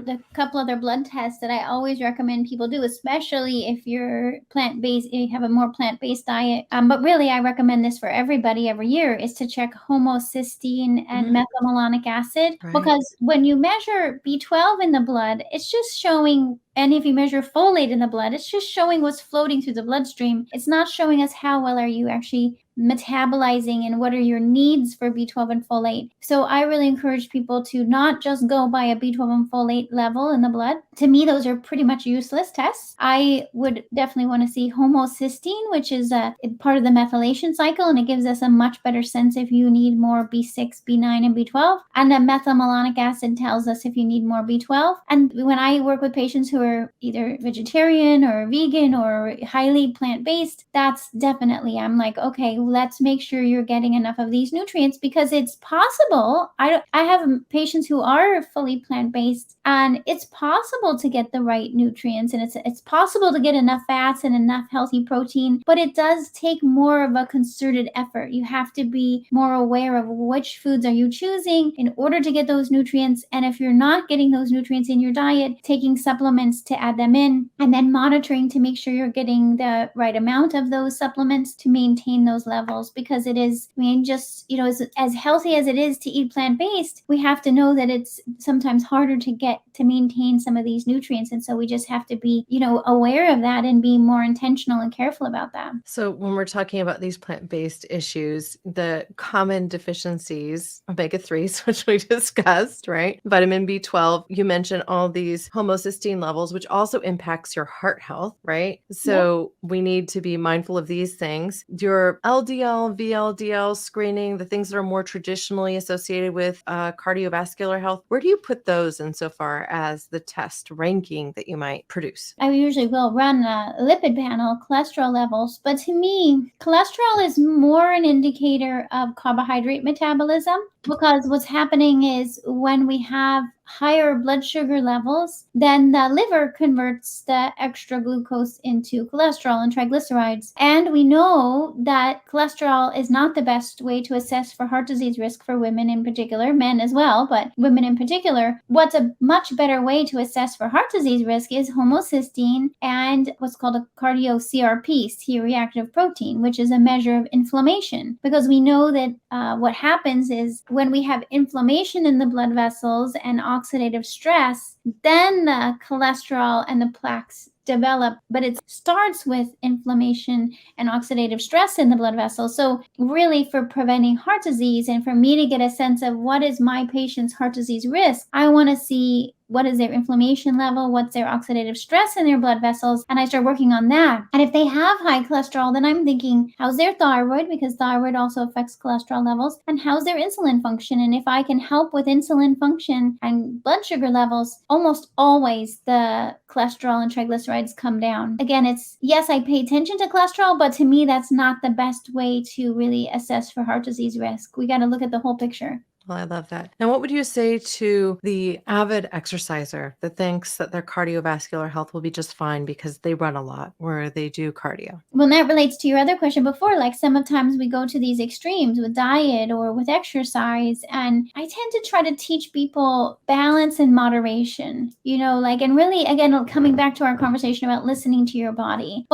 the couple other blood tests that I always recommend people do, especially if you're plant-based, you have a more plant-based diet. But really, I recommend this for everybody every year, is to check homocysteine and methylmalonic acid. Right. Because when you measure B12 in the blood, it's just showing. And if you measure folate in the blood, it's just showing what's floating through the bloodstream. It's not showing us how well are you actually metabolizing and what are your needs for B12 and folate. So I really encourage people to not just go by a B12 and folate level in the blood. To me, those are pretty much useless tests. I would definitely want to see homocysteine, which is a part of the methylation cycle, and it gives us a much better sense if you need more B6, B9, and B12. And the methylmalonic acid tells us if you need more B12. And when I work with patients who are either vegetarian or vegan or highly plant-based, that's definitely, I'm like, okay, let's make sure you're getting enough of these nutrients, because it's possible. I have patients who are fully plant-based, and it's possible to get the right nutrients, and it's possible to get enough fats and enough healthy protein, but it does take more of a concerted effort. You have to be more aware of which foods are you choosing in order to get those nutrients, and if you're not getting those nutrients in your diet, taking supplements to add them in, and then monitoring to make sure you're getting the right amount of those supplements to maintain those levels. Because it is, just, as healthy as it is to eat plant-based, we have to know that it's sometimes harder to maintain some of these nutrients. And so we just have to be, aware of that and be more intentional and careful about that. So when we're talking about these plant-based issues, the common deficiencies, omega-3s, which we discussed, right? Vitamin B12, you mentioned all these homocysteine levels, which also impacts your heart health, right? So we need to be mindful of these things. Your LDL, VLDL screening, the things that are more traditionally associated with cardiovascular health, where do you put those insofar as the test ranking that you might produce? I usually will run a lipid panel, cholesterol levels, but to me, cholesterol is more an indicator of carbohydrate metabolism, because what's happening is when we have higher blood sugar levels, then the liver converts the extra glucose into cholesterol and triglycerides. And we know that cholesterol is not the best way to assess for heart disease risk for women in particular, men as well, but women in particular. What's a much better way to assess for heart disease risk is homocysteine and what's called a cardio-CRP, C-reactive protein, which is a measure of inflammation. Because we know that what happens is when we have inflammation in the blood vessels and oxidative stress, then the cholesterol and the plaques develop, but it starts with inflammation and oxidative stress in the blood vessels. So really, for preventing heart disease and for me to get a sense of what is my patient's heart disease risk, I want to see what is their inflammation level, what's their oxidative stress in their blood vessels, and I start working on that. And if they have high cholesterol, then I'm thinking, how's their thyroid? Because thyroid also affects cholesterol levels. And how's their insulin function? And if I can help with insulin function and blood sugar levels, almost always the cholesterol and triglycerides come down. Again, it's, yes, I pay attention to cholesterol, but to me, that's not the best way to really assess for heart disease risk. We got to look at the whole picture. Well, I love that. Now, what would you say to the avid exerciser that thinks that their cardiovascular health will be just fine because they run a lot or they do cardio? Well, that relates to your other question before. Like, sometimes we go to these extremes with diet or with exercise, and I tend to try to teach people balance and moderation, and really, again, coming back to our conversation about listening to your body,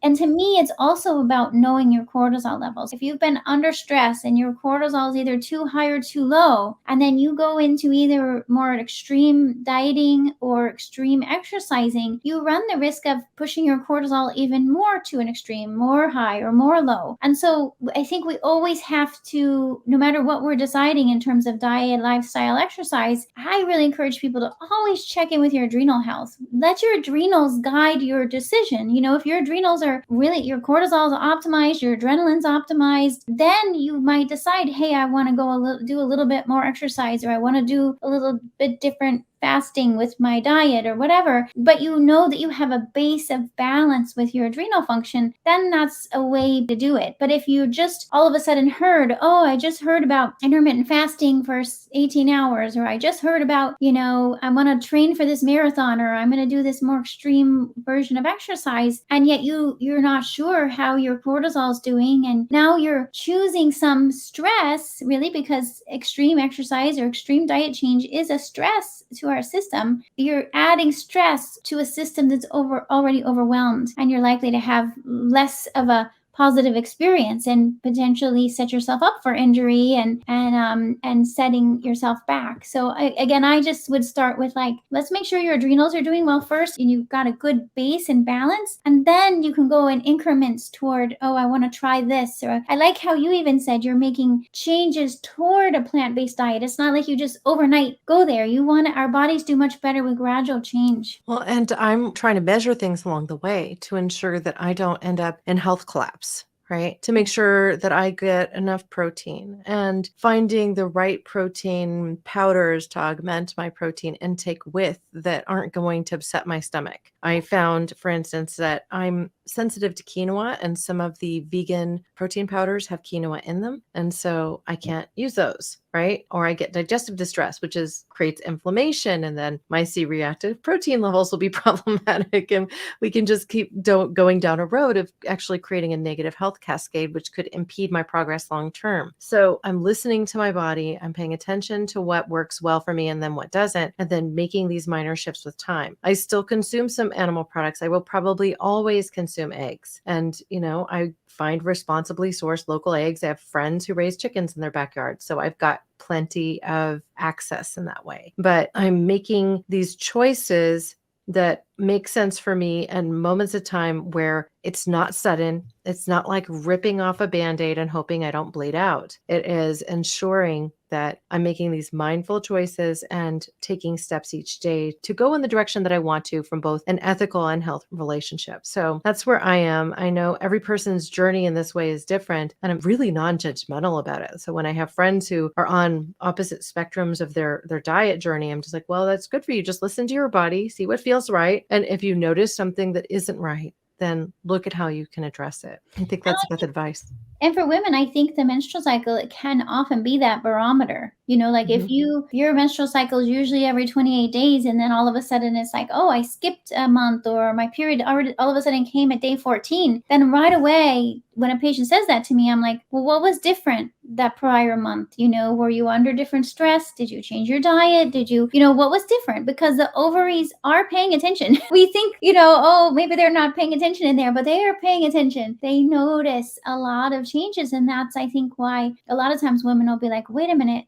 and to me, it's also about knowing your cortisol levels. If you've been under stress and your cortisol is either too high or too low, and then you go into either more extreme dieting or extreme exercising, you run the risk of pushing your cortisol even more to an extreme, more high or more low. And so I think we always have to, no matter what we're deciding in terms of diet, lifestyle, exercise, I really encourage people to always check in with your adrenal health. Let your adrenals guide your decision. If your adrenals are really, your cortisol is optimized, your adrenaline's optimized, then you might decide, hey, I want to go do a little bit more exercise, or I want to do a little bit different fasting with my diet or whatever, but you know that you have a base of balance with your adrenal function, then that's a way to do it. But if you just all of a sudden heard, oh, I just heard about intermittent fasting for 18 hours, or I just heard about, I want to train for this marathon, or I'm going to do this more extreme version of exercise, and yet you're not sure how your cortisol is doing, and now you're choosing some stress, really, because extreme exercise or extreme diet change is a stress to our system. You're adding stress to a system that's already overwhelmed, and you're likely to have less of a positive experience and potentially set yourself up for injury and setting yourself back. So I just would start with, let's make sure your adrenals are doing well first, and you've got a good base and balance, and then you can go in increments toward, oh, I want to try this. Or I like how you even said you're making changes toward a plant-based diet. It's not like you just overnight go there. Our bodies do much better with gradual change. Well, and I'm trying to measure things along the way to ensure that I don't end up in health collapse. Right? To make sure that I get enough protein, and finding the right protein powders to augment my protein intake with that aren't going to upset my stomach. I found, for instance, that I'm sensitive to quinoa, and some of the vegan protein powders have quinoa in them. And so I can't use those, right? Or I get digestive distress, which creates inflammation, and then my C-reactive protein levels will be problematic. And we can just keep going down a road of actually creating a negative health cascade, which could impede my progress long term. So I'm listening to my body, I'm paying attention to what works well for me and then what doesn't, and then making these minor shifts with time. I still consume some animal products. I will probably always consume eggs. And, I find responsibly sourced local eggs. I have friends who raise chickens in their backyard, so I've got plenty of access in that way. But I'm making these choices that make sense for me, and moments of time where it's not sudden. It's not like ripping off a Band-Aid and hoping I don't bleed out. It is ensuring that I'm making these mindful choices and taking steps each day to go in the direction that I want to, from both an ethical and health relationship. So that's where I am. I know every person's journey in this way is different, and I'm really non-judgmental about it. So when I have friends who are on opposite spectrums of their diet journey, I'm just like, well, that's good for you. Just listen to your body, see what feels right. And if you notice something that isn't right, then look at how you can address it. I think that's good advice. And for women, I think the menstrual cycle, it can often be that barometer. If your menstrual cycle is usually every 28 days, and then all of a sudden it's like, oh, I skipped a month, or my period already all of a sudden came at day 14, then right away, when a patient says that to me, I'm like, well, what was different? that prior month? Were you under different stress? Did you change your diet? Did you, what was different? Because the ovaries are paying attention. We think, oh, maybe they're not paying attention in there, but they are paying attention. They notice a lot of changes. And that's, I think, why a lot of times women will be like, wait a minute,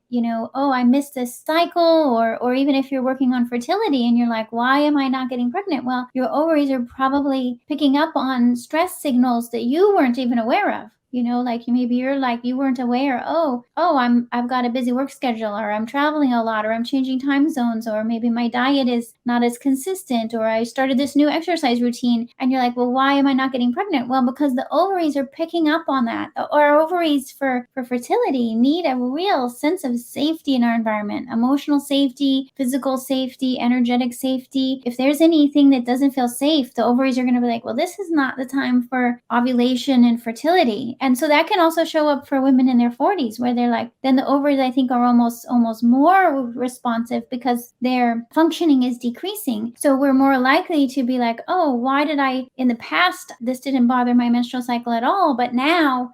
oh, I missed this cycle. Or even if you're working on fertility and you're like, why am I not getting pregnant? Well, your ovaries are probably picking up on stress signals that you weren't even aware of. Like maybe you're like, you weren't aware, I've got a busy work schedule, or I'm traveling a lot, or I'm changing time zones, or maybe my diet is not as consistent, or I started this new exercise routine. And you're like, well, why am I not getting pregnant? Well, because the ovaries are picking up on that. Our ovaries for fertility need a real sense of safety in our environment, emotional safety, physical safety, energetic safety. If there's anything that doesn't feel safe, the ovaries are going to be like, well, this is not the time for ovulation and fertility. And so that can also show up for women in their 40s, where they're like, then the ovaries, I think, are almost more responsive because their functioning is decreasing. So we're more likely to be like, oh, why did in the past, this didn't bother my menstrual cycle at all, but now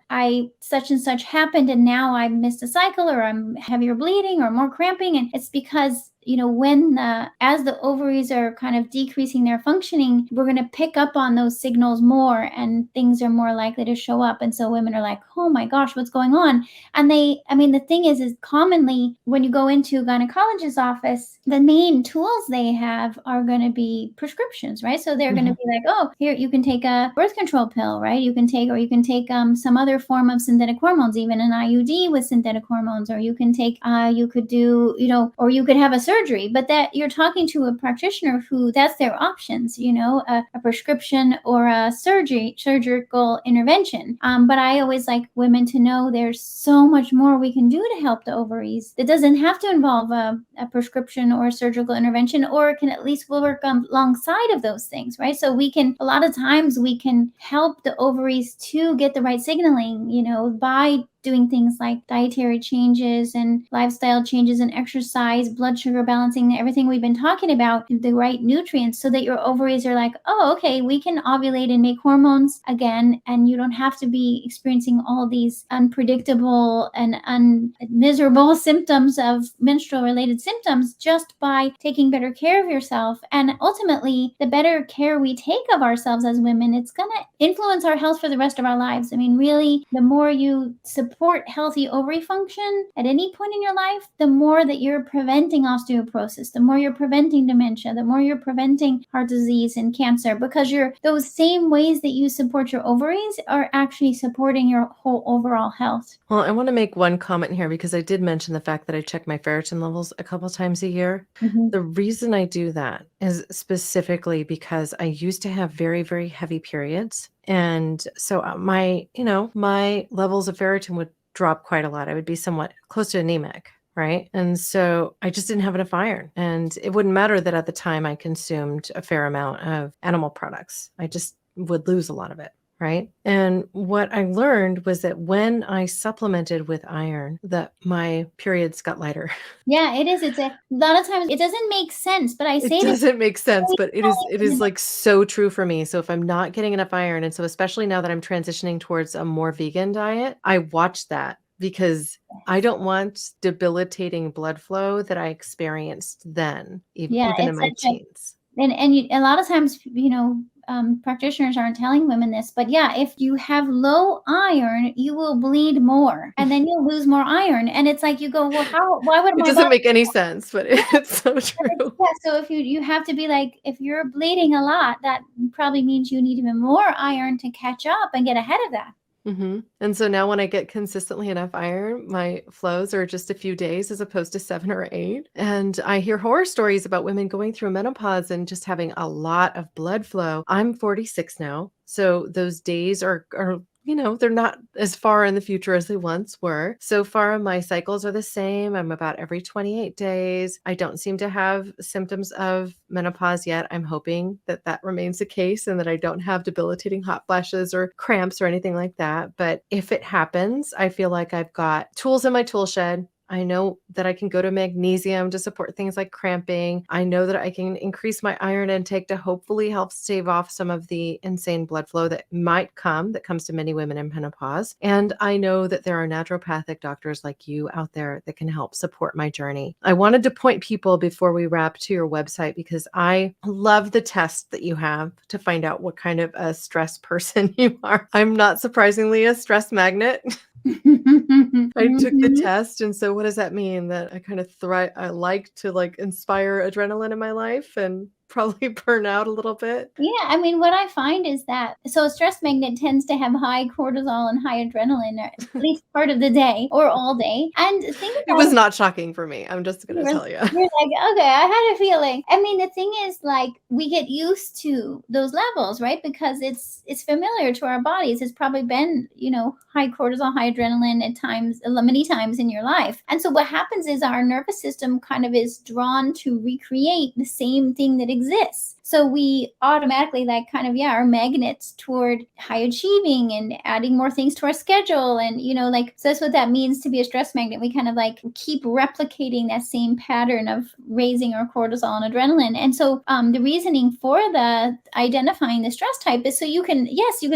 such and such happened, and now I missed a cycle, or I'm heavier bleeding or more cramping. And it's because as the ovaries are kind of decreasing their functioning, we're going to pick up on those signals more, and things are more likely to show up. And so women are like, oh my gosh, what's going on? And the thing is commonly when you go into a gynecologist's office, the main tools they have are going to be prescriptions, right? So they're going to be like, oh, here, you can take a birth control pill, right? You can take some other form of synthetic hormones, even an IUD with synthetic hormones, or you can take, you could do, or you could have a surgery. But that you're talking to a practitioner who that's their options, a prescription or a surgical intervention. But I always like women to know there's so much more we can do to help the ovaries. It doesn't have to involve a prescription or a surgical intervention, or it can at least work alongside of those things, right? So a lot of times we can help the ovaries to get the right signaling, by doing things like dietary changes and lifestyle changes and exercise, blood sugar balancing, everything we've been talking about, the right nutrients, so that your ovaries are like, oh, okay, we can ovulate and make hormones again, and you don't have to be experiencing all these unpredictable and miserable symptoms of menstrual related symptoms just by taking better care of yourself. And ultimately, the better care we take of ourselves as women, it's going to influence our health for the rest of our lives. Really, the more you support healthy ovary function at any point in your life, the more that you're preventing osteoporosis, the more you're preventing dementia, the more you're preventing heart disease and cancer, because those same ways that you support your ovaries are actually supporting your whole overall health. Well, I want to make one comment here, because I did mention the fact that I check my ferritin levels a couple times a year. Mm-hmm. The reason I do that is specifically because I used to have very, very heavy periods. And so my levels of ferritin would drop quite a lot. I would be somewhat close to anemic, right? And so I just didn't have enough iron. And it wouldn't matter that at the time I consumed a fair amount of animal products. I just would lose a lot of it. Right. And what I learned was that when I supplemented with iron, that my periods got lighter. Yeah, it is. It's a lot of times it doesn't make sense, but I say It doesn't make sense, but it is like so true for me. So if I'm not getting enough iron, and so especially now that I'm transitioning towards a more vegan diet, I watch that, because I don't want debilitating blood flow that I experienced then, Yeah, even in my teens. a lot of times, practitioners aren't telling women this, but yeah, if you have low iron, you will bleed more, and then you'll lose more iron. And it's like, you go, well, why would It my doesn't body? make any sense, but it's so true. Yeah, so if you have to be like, if you're bleeding a lot, that probably means you need even more iron to catch up and get ahead of that. And so now when I get consistently enough iron, my flows are just a few days as opposed to 7 or 8. And I hear horror stories about women going through menopause and just having a lot of blood flow. I'm 46 now, so those days are they're not as far in the future as they once were. So far, my cycles are the same. I'm about every 28 days. I don't seem to have symptoms of menopause yet. I'm hoping that that remains the case and that I don't have debilitating hot flashes or cramps or anything like that. But if it happens, I feel like I've got tools in my tool shed. I know that I can go to magnesium to support things like cramping. I know that I can increase my iron intake to hopefully help stave off some of the insane blood flow that comes to many women in menopause. And I know that there are naturopathic doctors like you out there that can help support my journey. I wanted to point people before we wrap to your website because I love the test that you have to find out what kind of a stress person you are. I'm not surprisingly a stress magnet. I took the test, and so what does that mean? That I kind of thrive. I like to inspire adrenaline in my life and probably burn out a little bit. Yeah, I mean, what I find is that a stress magnet tends to have high cortisol and high adrenaline, at least part of the day or all day. And think It about was not shocking for me. I'm just gonna tell you. you're like, okay, I had a feeling. I mean, the thing is, like, we get used to those levels, right? Because it's familiar to our bodies. It's probably been, high cortisol, high adrenaline at times, many times in your life. And so what happens is our nervous system kind of is drawn to recreate the same thing that exists. So we automatically are magnets toward high achieving and adding more things to our schedule. And, so that's what that means to be a stress magnet. We kind of keep replicating that same pattern of raising our cortisol and adrenaline. And so the reasoning for the identifying the stress type is so you can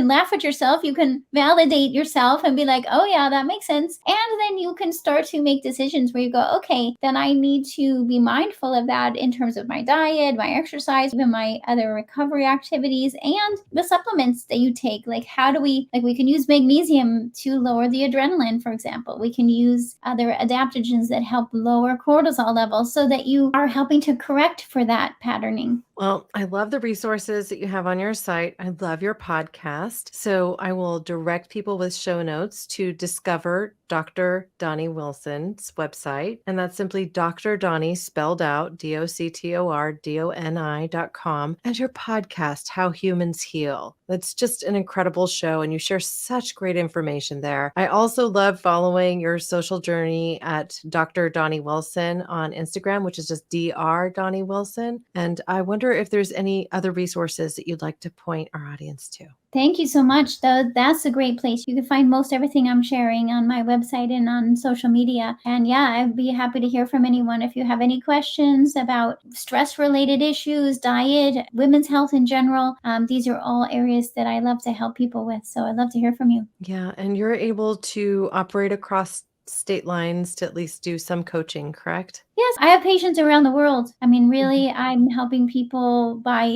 laugh at yourself, you can validate yourself and be like, oh yeah, that makes sense. And then you can start to make decisions where you go, okay, then I need to be mindful of that in terms of my diet, my exercise, even my other recovery activities, and the supplements that you take. Like, how do we can use magnesium to lower the adrenaline, for example. We can use other adaptogens that help lower cortisol levels so that you are helping to correct for that patterning. Well, I love the resources that you have on your site. I love your podcast. So I will direct people with show notes to discover Dr. Doni Wilson's website. And that's simply Dr. Doni spelled out, DoctorDoni.com, and your podcast, How Humans Heal. That's just an incredible show. And you share such great information there. I also love following your social journey at Dr. Doni Wilson on Instagram, which is just Dr. Doni Wilson. And I wonder if there's any other resources that you'd like to point our audience to. Thank you so much. That's a great place. You can find most everything I'm sharing on my website and on social media. And yeah, I'd be happy to hear from anyone. If you have any questions about stress-related issues, diet, women's health in general, these are all areas that I love to help people with. So I'd love to hear from you. Yeah, and you're able to operate across state lines to at least do some coaching, correct? Yes, I have patients around the world. I mean, really, I'm helping people by,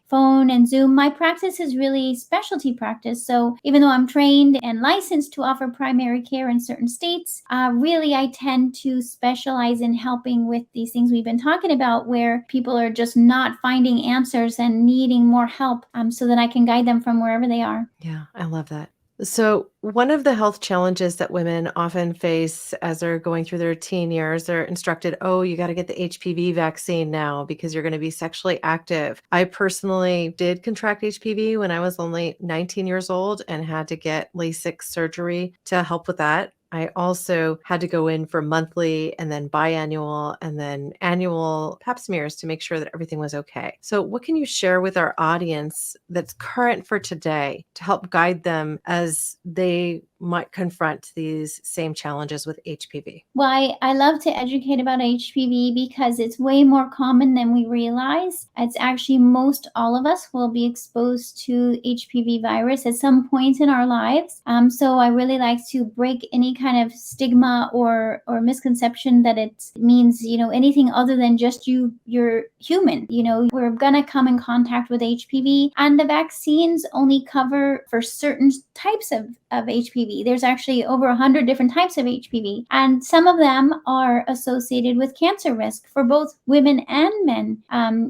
phone and Zoom. My practice is really specialty practice. So even though I'm trained and licensed to offer primary care in certain states, really, I tend to specialize in helping with these things we've been talking about, where people are just not finding answers and needing more help, so that I can guide them from wherever they are. Yeah, I love that. So, one of the health challenges that women often face as they're going through their teen years, they're instructed, oh, you got to get the HPV vaccine now because you're going to be sexually active. I personally did contract HPV when I was only 19 years old and had to get LASIK surgery to help with that. I also had to go in for monthly and then biannual and then annual pap smears to make sure that everything was okay. So what can you share with our audience that's current for today to help guide them as they might confront these same challenges with HPV? Well, I love to educate about HPV because it's way more common than we realize. It's actually most all of us will be exposed to HPV virus at some point in our lives. So I really like to break any kind of stigma or misconception that it means, anything other than just you're human. We're going to come in contact with HPV, and the vaccines only cover for certain types of HPV. There's actually over 100 different types of HPV, and some of them are associated with cancer risk for both women and men.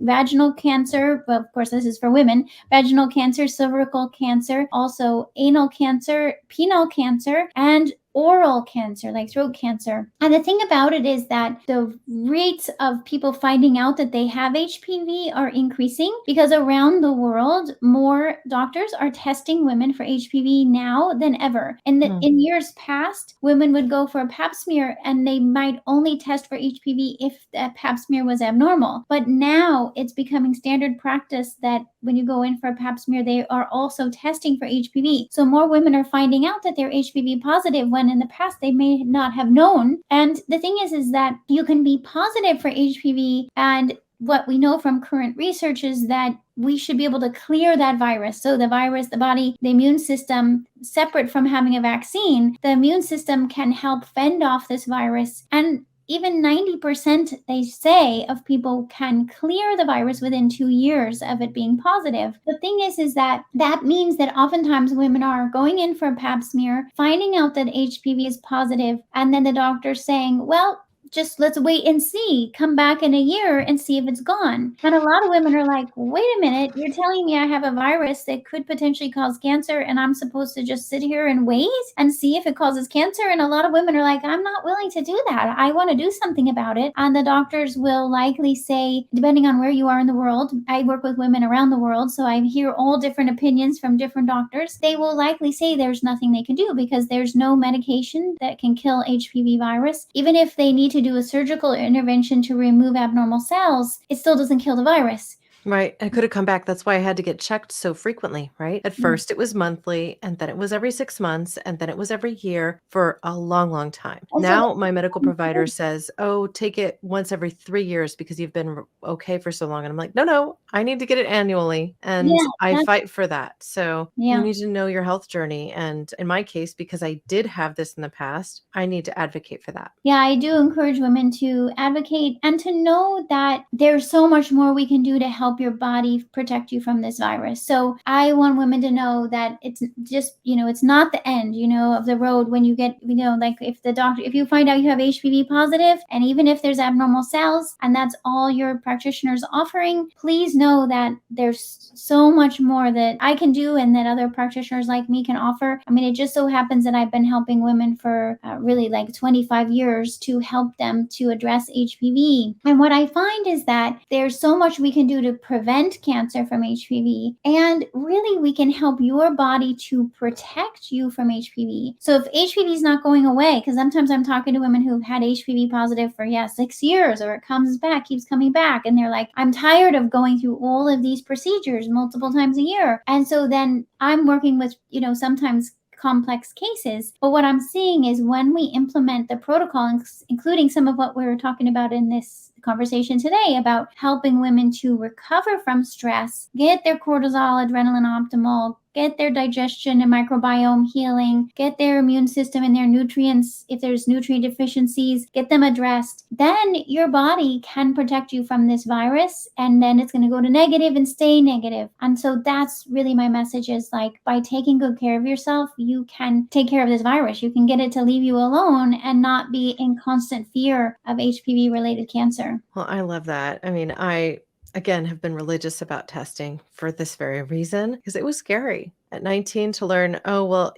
Vaginal cancer, well, of course, this is for women, vaginal cancer, cervical cancer, also anal cancer, penile cancer, and oral cancer, like throat cancer. And the thing about it is that the rates of people finding out that they have HPV are increasing because around the world, more doctors are testing women for HPV now than ever. And in years past, women would go for a pap smear and they might only test for HPV if that pap smear was abnormal. But now it's becoming standard practice that when you go in for a pap smear, they are also testing for HPV. So more women are finding out that they're HPV positive when when in the past they may not have known. And the thing is that you can be positive for HPV, and what we know from current research is that we should be able to clear that virus. So the virus, the body, the immune system, separate from having a vaccine, the immune system can help fend off this virus. And even 90%, they say, of people can clear the virus within 2 years of it being positive. The thing is that means that oftentimes women are going in for a pap smear, finding out that HPV is positive, and then the doctor's saying, well, just let's wait and see. Come back in a year and see if it's gone. And a lot of women are like, wait a minute, you're telling me I have a virus that could potentially cause cancer, and I'm supposed to just sit here and wait and see if it causes cancer? And a lot of women are like, I'm not willing to do that. I want to do something about it. And the doctors will likely say, depending on where you are in the world, I work with women around the world, so I hear all different opinions from different doctors. They will likely say there's nothing they can do because there's no medication that can kill HPV virus. Even if they need to do a surgical intervention to remove abnormal cells, it still doesn't kill the virus. Right. It could have come back. That's why I had to get checked so frequently, right? At first it was monthly, and then it was every 6 months, and then it was every year for a long, long time. And so Now my medical provider says, oh, take it once every 3 years because you've been okay for so long. And I'm like, no, I need to get it annually. And yeah, I fight for that. So you yeah. need to know your health journey. And in my case, because I did have this in the past, I need to advocate for that. Yeah, I do encourage women to advocate and to know that there's so much more we can do to help your body protect you from this virus. So I want women to know that it's just, it's not the end, of the road when you get, like if you find out you have HPV positive, and even if there's abnormal cells and that's all your practitioner's offering, please know that there's so much more that I can do and that other practitioners like me can offer. I mean, it just so happens that I've been helping women for really like 25 years to help them to address HPV. And what I find is that there's so much we can do to prevent cancer from HPV, and really we can help your body to protect you from HPV. So if HPV is not going away, because sometimes I'm talking to women who've had HPV positive for 6 years, or it comes back, keeps coming back, and they're like, I'm tired of going through all of these procedures multiple times a year. And so then I'm working with, sometimes complex cases. But what I'm seeing is when we implement the protocol, including some of what we were talking about in this conversation today about helping women to recover from stress, get their cortisol, adrenaline optimal, get their digestion and microbiome healing, get their immune system and their nutrients, if there's nutrient deficiencies, get them addressed, then your body can protect you from this virus, and then it's going to go to negative and stay negative. And so that's really my message, is like, by taking good care of yourself, you can take care of this virus. You can get it to leave you alone and not be in constant fear of HPV related cancer. Well, I love that. I mean, I again have been religious about testing for this very reason, because it was scary at 19 to learn, oh, well,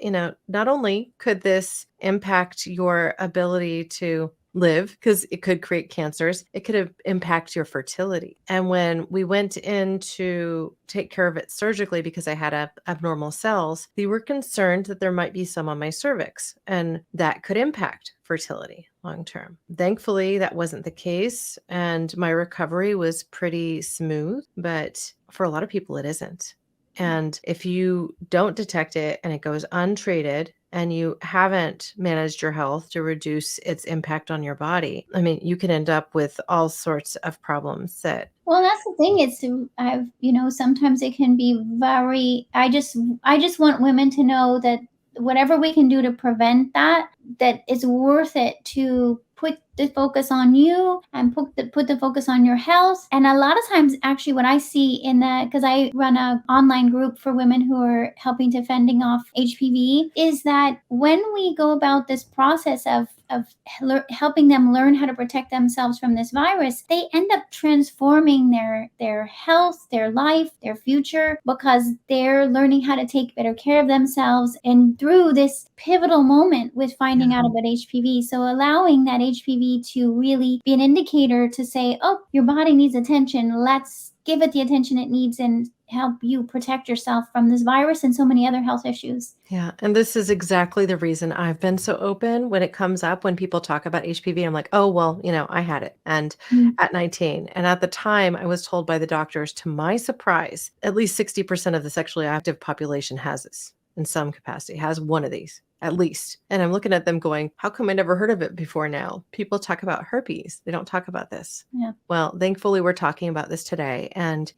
not only could this impact your ability to live, because it could create cancers, it could impact your fertility. And when we went in to take care of it surgically, because I had abnormal cells, they were concerned that there might be some on my cervix, and that could impact fertility long term. Thankfully, that wasn't the case, and my recovery was pretty smooth, but for a lot of people, it isn't. And if you don't detect it and it goes untreated, and you haven't managed your health to reduce its impact on your body, I mean, you can end up with all sorts of problems that. Well, that's the thing. Sometimes it can be very, I just want women to know that whatever we can do to prevent that it's worth it to put the focus on you and put the focus on your health. And a lot of times, actually, what I see in that, because I run an online group for women who are helping to fending off HPV, is that when we go about this process of helping them learn how to protect themselves from this virus, they end up transforming their health, their life, their future, because they're learning how to take better care of themselves, and through this pivotal moment with finding out about HPV. So allowing that HPV to really be an indicator to say, oh, your body needs attention. Let's give it the attention it needs and help you protect yourself from this virus and so many other health issues. Yeah. And this is exactly the reason I've been so open when it comes up, when people talk about HPV. I'm like, oh, well, I had it. And at 19. And at the time, I was told by the doctors, to my surprise, at least 60% of the sexually active population has this in some capacity, has one of these at least. And I'm looking at them going, how come I never heard of it before now? People talk about herpes. They don't talk about this. Yeah. Well, thankfully, we're talking about this today. And,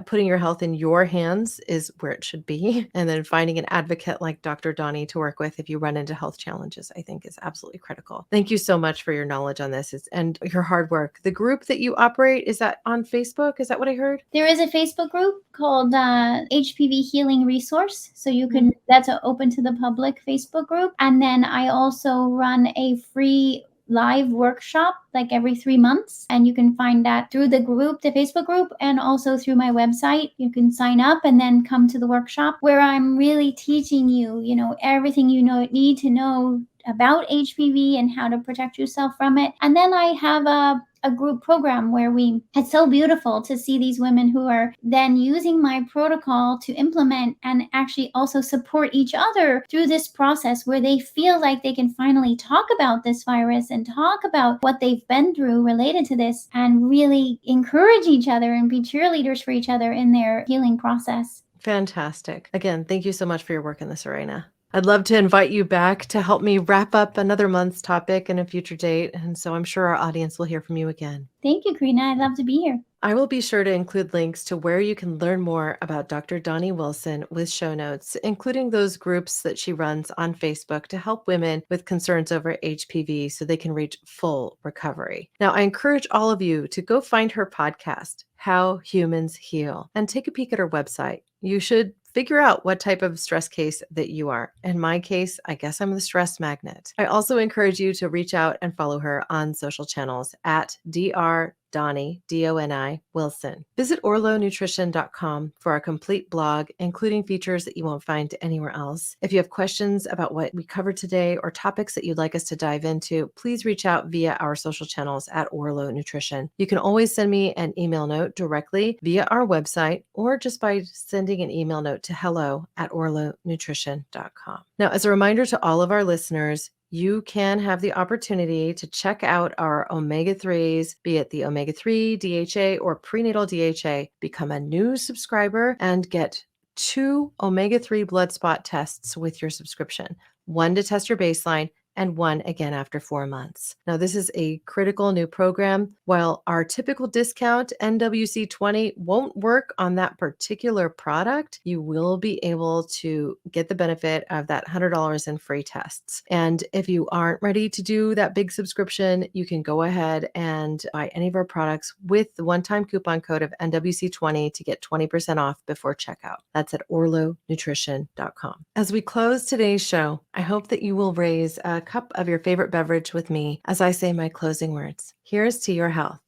putting your health in your hands is where it should be. And then finding an advocate like Dr. Doni to work with if you run into health challenges, I think is absolutely critical. Thank you so much for your knowledge on this and your hard work. The group that you operate, is that on Facebook? Is that what I heard? There is a Facebook group called HPV Healing Resource. So you can, that's an open to the public Facebook group. And then I also run a free live workshop like every 3 months. And you can find that through the group, the Facebook group, and also through my website. You can sign up and then come to the workshop where I'm really teaching you, everything need to know about HPV and how to protect yourself from it. And then I have a group program where it's so beautiful to see these women who are then using my protocol to implement and actually also support each other through this process where they feel like they can finally talk about this virus and talk about what they've been through related to this and really encourage each other and be cheerleaders for each other in their healing process. Fantastic. Again, thank you so much for your work in this arena. I'd love to invite you back to help me wrap up another month's topic in a future date. And so I'm sure our audience will hear from you again. Thank you, Corinna. I'd love to be here. I will be sure to include links to where you can learn more about Dr. Doni Wilson with show notes, including those groups that she runs on Facebook to help women with concerns over HPV so they can reach full recovery. Now, I encourage all of you to go find her podcast, How Humans Heal, and take a peek at her website. You should figure out what type of stress case that you are. In my case, I guess I'm the stress magnet. I also encourage you to reach out and follow her on social channels at Dr. Doni, D-O-N-I, Wilson. Visit orlonutrition.com for our complete blog, including features that you won't find anywhere else. If you have questions about what we covered today or topics that you'd like us to dive into, please reach out via our social channels at Orlo Nutrition. You can always send me an email note directly via our website or just by sending an email note to hello@orlonutrition.com. Now, as a reminder to all of our listeners, you can have the opportunity to check out our omega-3s, be it the omega-3, DHA, or prenatal DHA. Become a new subscriber and get 2 omega-3 blood spot tests with your subscription, 1 to test your baseline and 1 again after 4 months. Now, this is a critical new program. While our typical discount NWC20 won't work on that particular product, you will be able to get the benefit of that $100 in free tests. And if you aren't ready to do that big subscription, you can go ahead and buy any of our products with the one-time coupon code of NWC20 to get 20% off before checkout. That's at orlonutrition.com. As we close today's show, I hope that you will raise a cup of your favorite beverage with me as I say my closing words. Here's to your health.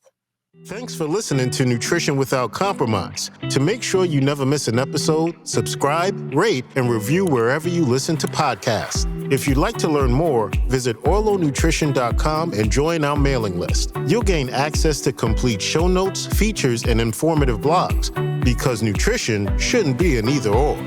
Thanks for listening to Nutrition Without Compromise. To make sure you never miss an episode, subscribe, rate, and review wherever you listen to podcasts. If you'd like to learn more, visit orlonutrition.com and join our mailing list. You'll gain access to complete show notes, features, and informative blogs, because nutrition shouldn't be an either-or.